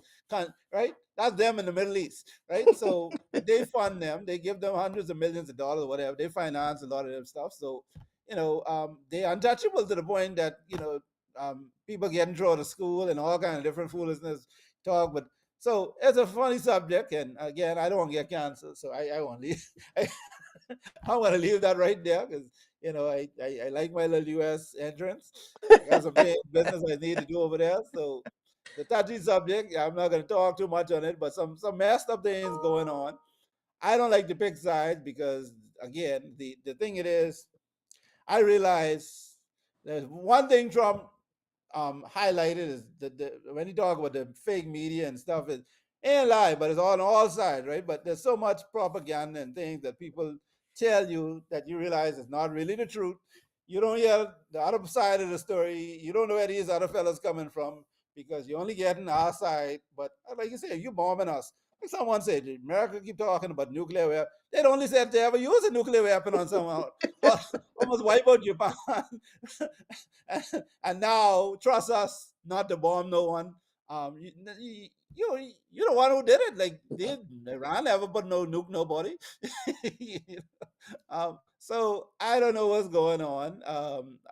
right. That's them in the Middle East, right? So they fund them. They give them hundreds of millions of dollars, whatever. They finance a lot of them stuff. So they untouchable to the point that people getting thrown to school and all kind of different foolishness talk. But so it's a funny subject, and again, I don't want to get canceled, so I want to leave. I, I want to leave that right there because I like my little U.S. entrance. I got some business I need to do over there, so the touchy subject. I'm not going to talk too much on it, but some messed up things going on. I don't like to pick sides because again, the thing it is, I realize there's one thing Trump highlighted is when you talk about the fake media and stuff, it ain't lie, but it's on all sides, right? But there's so much propaganda and things that people tell you that you realize is not really the truth. You don't hear the other side of the story. You don't know where these other fellas coming from because you're only getting our side. But like you say, you bombing us. Like someone said, America keep talking about nuclear weapon. They only said they ever use a nuclear weapon on someone. Almost wipe out Japan. And now trust us not to bomb no one. You're the one who did it. Like did Iran ever put no nuke nobody? So I don't know what's going on.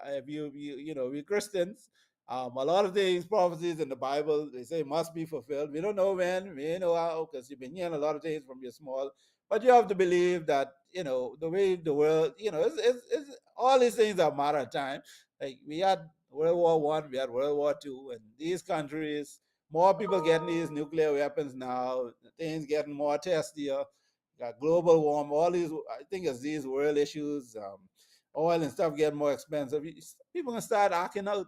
If we Christians, a lot of things prophecies in the Bible they say must be fulfilled. We don't know when, we don't know how, because you've been hearing a lot of things from your small. But you have to believe that the way the world, it's all these things are a matter of time. Like we had World War I, we had World War II, and these countries more people getting these nuclear weapons now. Things getting more testier. Got global warming. All these, I think, it's these world issues. Oil and stuff getting more expensive. People gonna start acting out,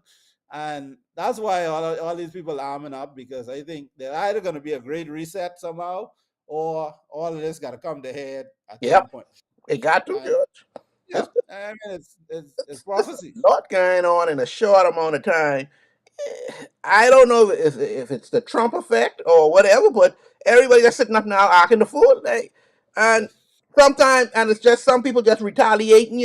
and that's why all these people arming up, because I think they're either gonna be a great reset somehow, or all of this got to come to head at some Yep, point. it got to, And George. yeah, It's, I mean, it's it's prophecy. a lot going on in a short amount of time. I don't know if it's the Trump effect or whatever, but everybody that's sitting up now acting the fool. Like, and sometimes, and it's just some people just retaliating.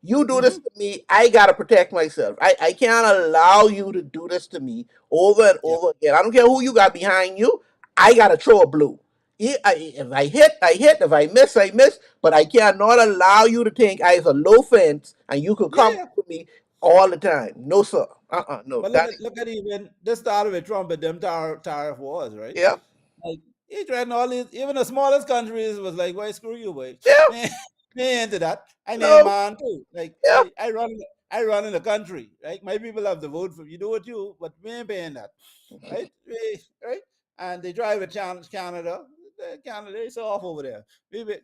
You do this Mm-hmm. to me, I gotta protect myself. I can't allow you to do this to me over and Yep. over again. I don't care who you got behind you. I gotta throw a blue. If I hit, I hit. If I miss, I miss. But I cannot allow you to think I is a low fence and you could come Yeah. to me all the time. No, sir. No. But That look at even this started with Trump and them tariff wars, right? yeah. Like he threatened all these, even the smallest countries was like, "Why screw you, boy? Yeah, Man, me into that. I name no, man too. Like yeah. I run in the country, right? My people have to vote for you. Do what you, but we ain't paying that, right? Right? And they drive it challenge Canada. Canada, it's off over there.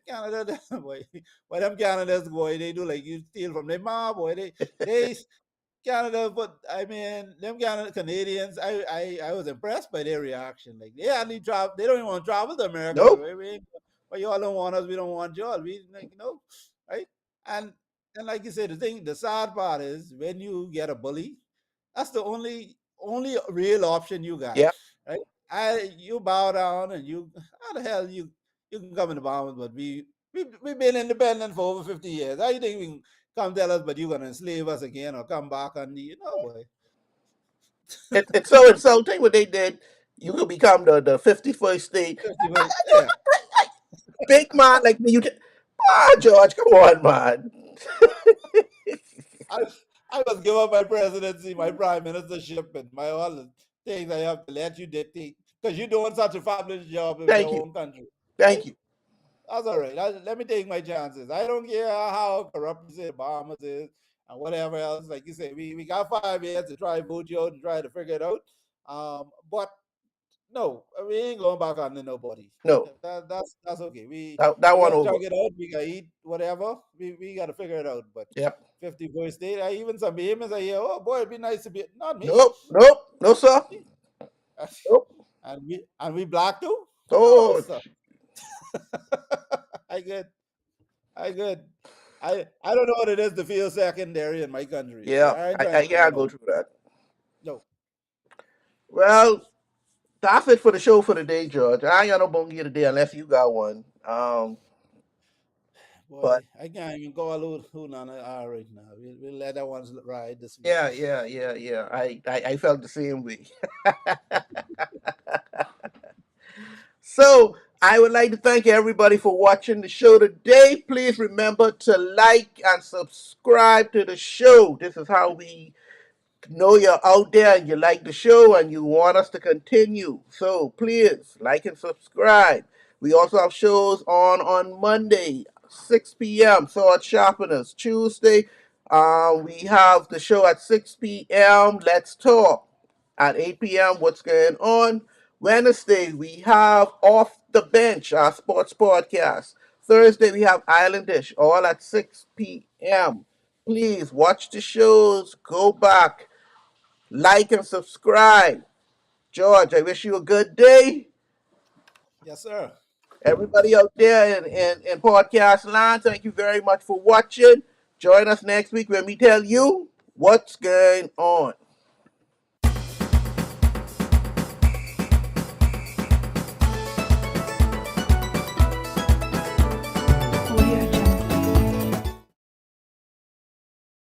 Canada, boy, but them Canada's boy, they do like you steal from their mom, boy. They Canada, but I mean, them Canada Canadians, I was impressed by their reaction. Like they hardly travel, they don't even want to travel to America. Nope. But y'all don't want us, we don't want y'all. We like, right? And and like you said, the sad part is when you get a bully, that's the only real option you got, Yeah. right? You bow down and you how the hell you can come in the Bahamas, but we've been independent for over 50 years. How you think we can come tell us, but you're gonna enslave us again or come back and boy. It's so insulting what they did. You could become the 51st state. 51st, yeah. Big man like me. George, come on, man. I I must give up my presidency, my prime ministership, and my all the things I have to let you dictate because you're doing such a fabulous job with your Thank you. own country. Thank Right? you. That's all right. Let me take my chances. I don't care how corrupt you say Bahamas is and whatever else. Like you say, we got 5 years to try vote you out and try to figure it out. But no, we ain't going back on to nobody. No, That's okay. that We one gotta over. talk it out. We gotta eat whatever. We gotta figure it out. But Yep. 51st state, even some Bahamians I hear, oh boy, it'd be nice to be not me. Nope. Nope. No, sir. Nope. And we black too? No, Oh, sir. I good. I good. I don't know what it is to feel secondary in my country. yeah. I ain't trying I to figure can't it go out. through that. No, Well, that's it for the show for today, George. I ain't got no bone today unless you got one. But boy, I can't even call who none are right now. We'll let that one ride this week. yeah. I felt the same way. So I would like to thank everybody for watching the show today. Please remember to like and subscribe to the show. This is how we know you're out there and you like the show and you want us to continue. So please like and subscribe. We also have shows on Monday, 6 p.m. Sword Sharpeners. Tuesday, we have the show at 6 p.m. Let's Talk. At 8 p.m. What's going on? Wednesday, we have Off the Bench, our sports podcast. Thursday, we have Island Dish, all at 6 p.m. Please watch the shows, go back, like and subscribe. George, I wish you a good day. Yes, sir. Everybody out there in podcast land, thank you very much for watching. Join us next week when we tell you what's going on.